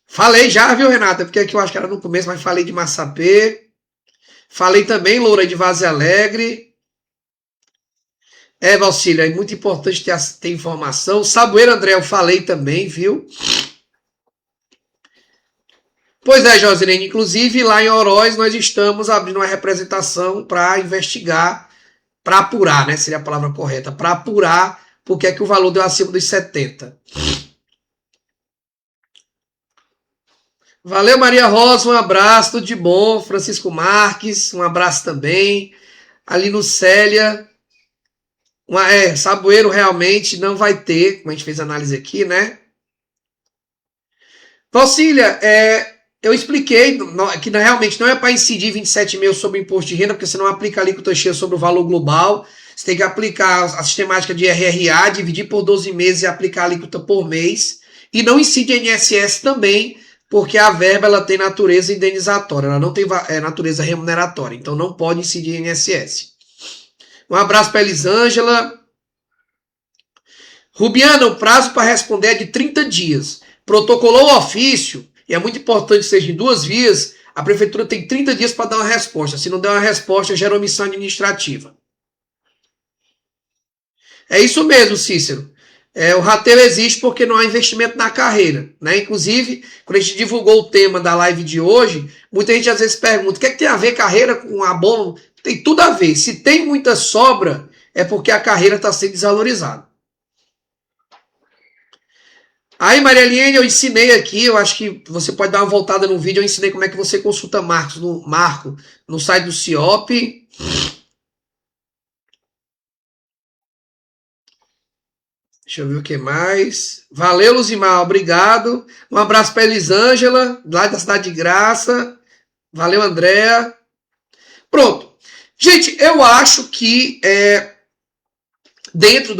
Falei já, viu, Renata? Porque aqui eu acho que era no começo, mas falei de Massapê. Falei também, Loura, de Vaze Alegre. Valcília, é muito importante ter informação. Saboeiro, André, eu falei também, viu? Pois é, Josilene, inclusive lá em Oroz nós estamos abrindo uma representação para investigar, para apurar, né? Seria a palavra correta, para apurar porque é que o valor deu acima dos 70. Valeu, Maria Rosa, um abraço, tudo de bom. Francisco Marques, um abraço também. Ali no Célia. Saboeiro realmente não vai ter, como a gente fez a análise aqui, né? Valcília, eu expliquei que realmente não é para incidir 27,5 sobre o imposto de renda, porque você não aplica a alíquota cheia sobre o valor global. Você tem que aplicar a sistemática de RRA, dividir por 12 meses e aplicar a alíquota por mês. E não incide INSS também, porque a verba ela tem natureza indenizatória, ela não tem natureza remuneratória, então não pode incidir INSS. Um abraço para Elisângela. Rubiana, o prazo para responder é de 30 dias. Protocolou o ofício, e é muito importante que seja em 2 vias, a prefeitura tem 30 dias para dar uma resposta. Se não der uma resposta, gera omissão administrativa. É isso mesmo, Cícero. O rateio existe porque não há investimento na carreira, né? Inclusive, quando a gente divulgou o tema da live de hoje, muita gente às vezes pergunta, o que é que tem a ver carreira com abono? Tem tudo a ver. Se tem muita sobra, é porque a carreira está sendo desvalorizada. Aí, Maria Eliane, eu ensinei aqui, eu acho que você pode dar uma voltada no vídeo, eu ensinei como é que você consulta Marco no site do CIOP. Deixa eu ver o que mais. Valeu, Luzimar, obrigado. Um abraço para Elisângela, lá da Cidade de Graça. Valeu, Andréa. Pronto. Gente, eu acho que dentro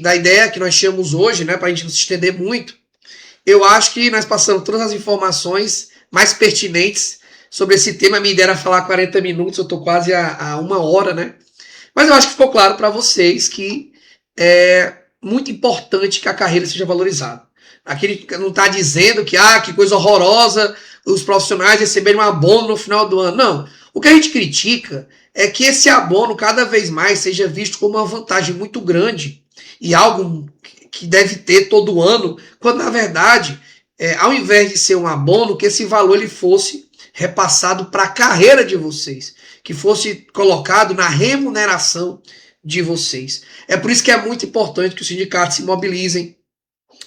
da ideia que nós tínhamos hoje, né, para a gente não se estender muito, eu acho que nós passamos todas as informações mais pertinentes sobre esse tema. A minha ideia era falar 40 minutos, eu estou quase a 1 hora, né? Mas eu acho que ficou claro para vocês que é muito importante que a carreira seja valorizada. Aqui não está dizendo que coisa horrorosa os profissionais receberem um abono no final do ano. Não. O que a gente critica é que esse abono cada vez mais seja visto como uma vantagem muito grande e algo que deve ter todo ano, quando na verdade, ao invés de ser um abono, que esse valor ele fosse repassado para a carreira de vocês, que fosse colocado na remuneração de vocês. É por isso que é muito importante que os sindicatos se mobilizem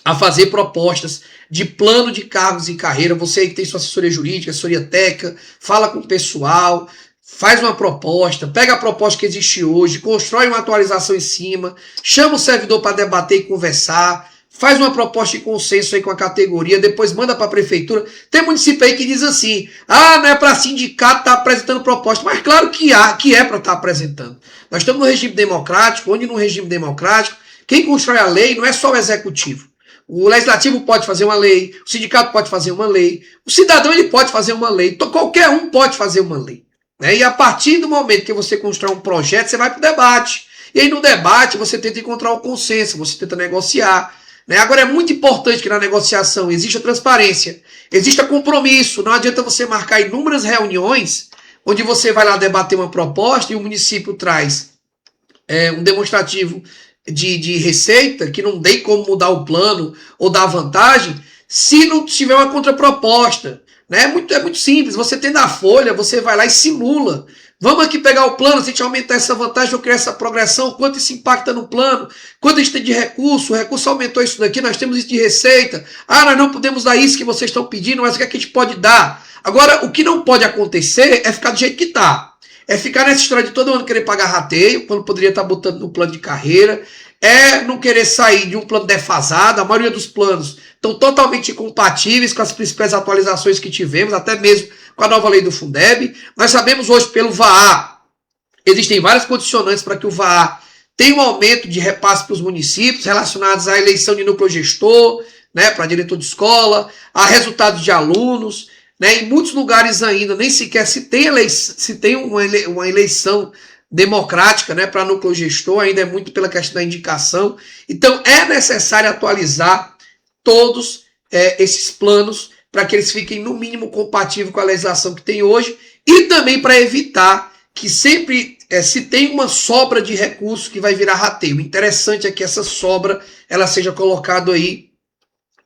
a fazer propostas de plano de cargos e carreira. Você aí que tem sua assessoria jurídica, assessoria técnica, fala com o pessoal, faz uma proposta, pega a proposta que existe hoje, constrói uma atualização em cima, chama o servidor para debater e conversar, faz uma proposta de consenso aí com a categoria, depois manda para a prefeitura. Tem município aí que diz assim, não é para sindicato estar apresentando proposta, mas claro que é para estar apresentando. Nós estamos no regime democrático, onde no regime democrático, quem constrói a lei não é só o executivo. O legislativo pode fazer uma lei, o sindicato pode fazer uma lei, o cidadão ele pode fazer uma lei, então qualquer um pode fazer uma lei. Né? E a partir do momento que você constrói um projeto, você vai para o debate. E aí no debate você tenta encontrar o consenso, você tenta negociar. Né? Agora é muito importante que na negociação exista transparência, exista compromisso. Não adianta você marcar inúmeras reuniões onde você vai lá debater uma proposta e o município traz um demonstrativo de receita, que não tem como mudar o plano ou dar vantagem, se não tiver uma contraproposta. Né? É muito simples, você tem na folha, você vai lá e simula. Vamos aqui pegar o plano, se a gente aumentar essa vantagem, eu criar essa progressão, quanto isso impacta no plano, quanto a gente tem de recurso, o recurso aumentou isso daqui, nós temos isso de receita, nós não podemos dar isso que vocês estão pedindo, mas o que é que a gente pode dar? Agora, o que não pode acontecer é ficar do jeito que está. É ficar nessa história de todo ano querer pagar rateio, quando poderia estar botando no plano de carreira, é não querer sair de um plano defasado. A maioria dos planos estão totalmente incompatíveis com as principais atualizações que tivemos, até mesmo com a nova lei do Fundeb. Nós sabemos hoje pelo VAA, existem várias condicionantes para que o VAA tenha um aumento de repasse para os municípios relacionados à eleição de núcleo gestor, né, para diretor de escola, a resultados de alunos. Né, em muitos lugares ainda nem sequer se tem uma eleição democrática, né, para núcleo gestor, ainda é muito pela questão da indicação. Então é necessário atualizar todos esses planos para que eles fiquem no mínimo compatíveis com a legislação que tem hoje e também para evitar que sempre se tem uma sobra de recursos que vai virar rateio. O interessante é que essa sobra ela seja colocada aí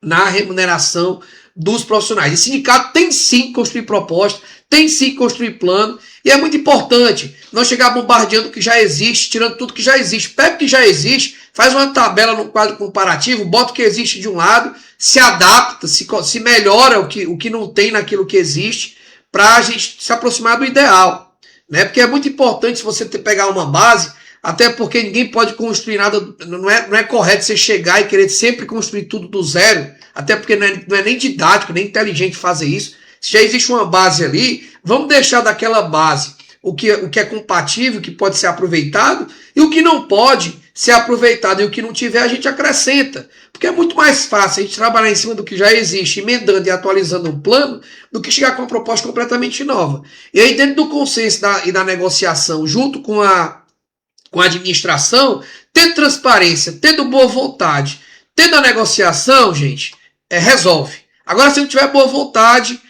na remuneração dos profissionais. E sindicato tem sim que construir proposta, tem sim que construir plano, e é muito importante não chegar bombardeando o que já existe, tirando tudo que já existe. Pega o que já existe, faz uma tabela no quadro comparativo, bota o que existe de um lado, se adapta, se melhora o que não tem naquilo que existe, para a gente se aproximar do ideal. Né? Porque é muito importante se você pegar uma base, até porque ninguém pode construir nada, não é correto você chegar e querer sempre construir tudo do zero, até porque não é nem didático, nem inteligente fazer isso. Se já existe uma base ali, vamos deixar daquela base o que é compatível, o que pode ser aproveitado, e o que não pode ser aproveitado, e o que não tiver a gente acrescenta. Porque é muito mais fácil a gente trabalhar em cima do que já existe, emendando e atualizando um plano, do que chegar com uma proposta completamente nova. E aí dentro do consenso e da negociação, junto com a administração, tendo transparência, tendo boa vontade, tendo a negociação, gente, resolve. Agora, se não tiver boa vontade,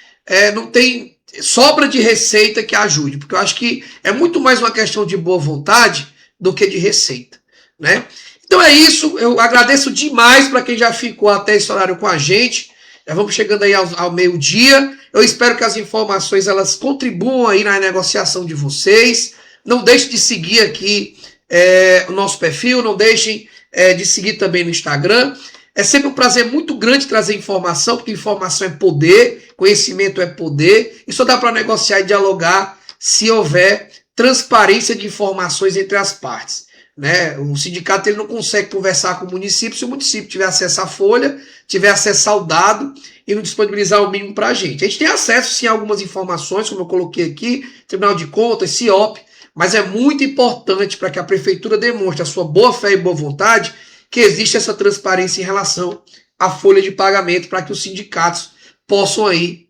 não tem sobra de receita que ajude, porque eu acho que é muito mais uma questão de boa vontade do que de receita. Né? Então é isso, eu agradeço demais para quem já ficou até esse horário com a gente. Já vamos chegando aí ao meio-dia. Eu espero que as informações elas contribuam aí na negociação de vocês. Não deixem de seguir aqui o nosso perfil, não deixem de seguir também no Instagram. É sempre um prazer muito grande trazer informação, porque informação é poder, conhecimento é poder, e só dá para negociar e dialogar se houver transparência de informações entre as partes. Né? O sindicato ele não consegue conversar com o município se o município tiver acesso à folha, tiver acesso ao dado e não disponibilizar o mínimo para a gente. A gente tem acesso sim a algumas informações, como eu coloquei aqui, Tribunal de Contas, CIOP, mas é muito importante para que a prefeitura demonstre a sua boa fé e boa vontade que existe essa transparência em relação à folha de pagamento para que os sindicatos possam aí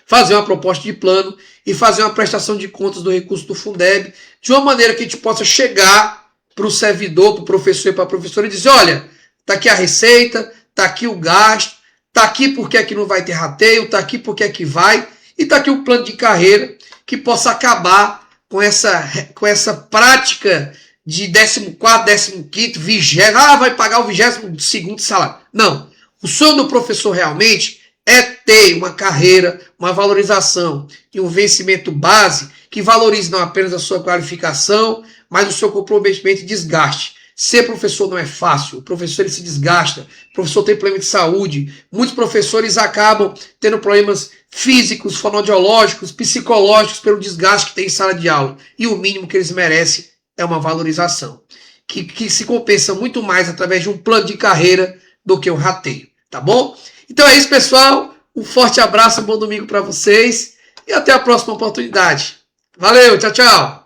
fazer uma proposta de plano e fazer uma prestação de contas do recurso do Fundeb de uma maneira que a gente possa chegar para o servidor, para o professor e para a professora e dizer, olha, está aqui a receita, está aqui o gasto, está aqui porque é que não vai ter rateio, está aqui porque é que vai, e está aqui o plano de carreira que possa acabar com essa prática de 14º, 15º, 20º, vai pagar o 22º salário. Não. O sonho do professor realmente é ter uma carreira, uma valorização e um vencimento base que valorize não apenas a sua qualificação, mas o seu comprometimento e desgaste. Ser professor não é fácil, o professor ele se desgasta, o professor tem problema de saúde, muitos professores acabam tendo problemas físicos, fonoaudiológicos, psicológicos pelo desgaste que tem em sala de aula. E o mínimo que eles merecem é uma valorização, que se compensa muito mais através de um plano de carreira do que um rateio, tá bom? Então é isso, pessoal. Um forte abraço, um bom domingo para vocês e até a próxima oportunidade. Valeu, tchau, tchau.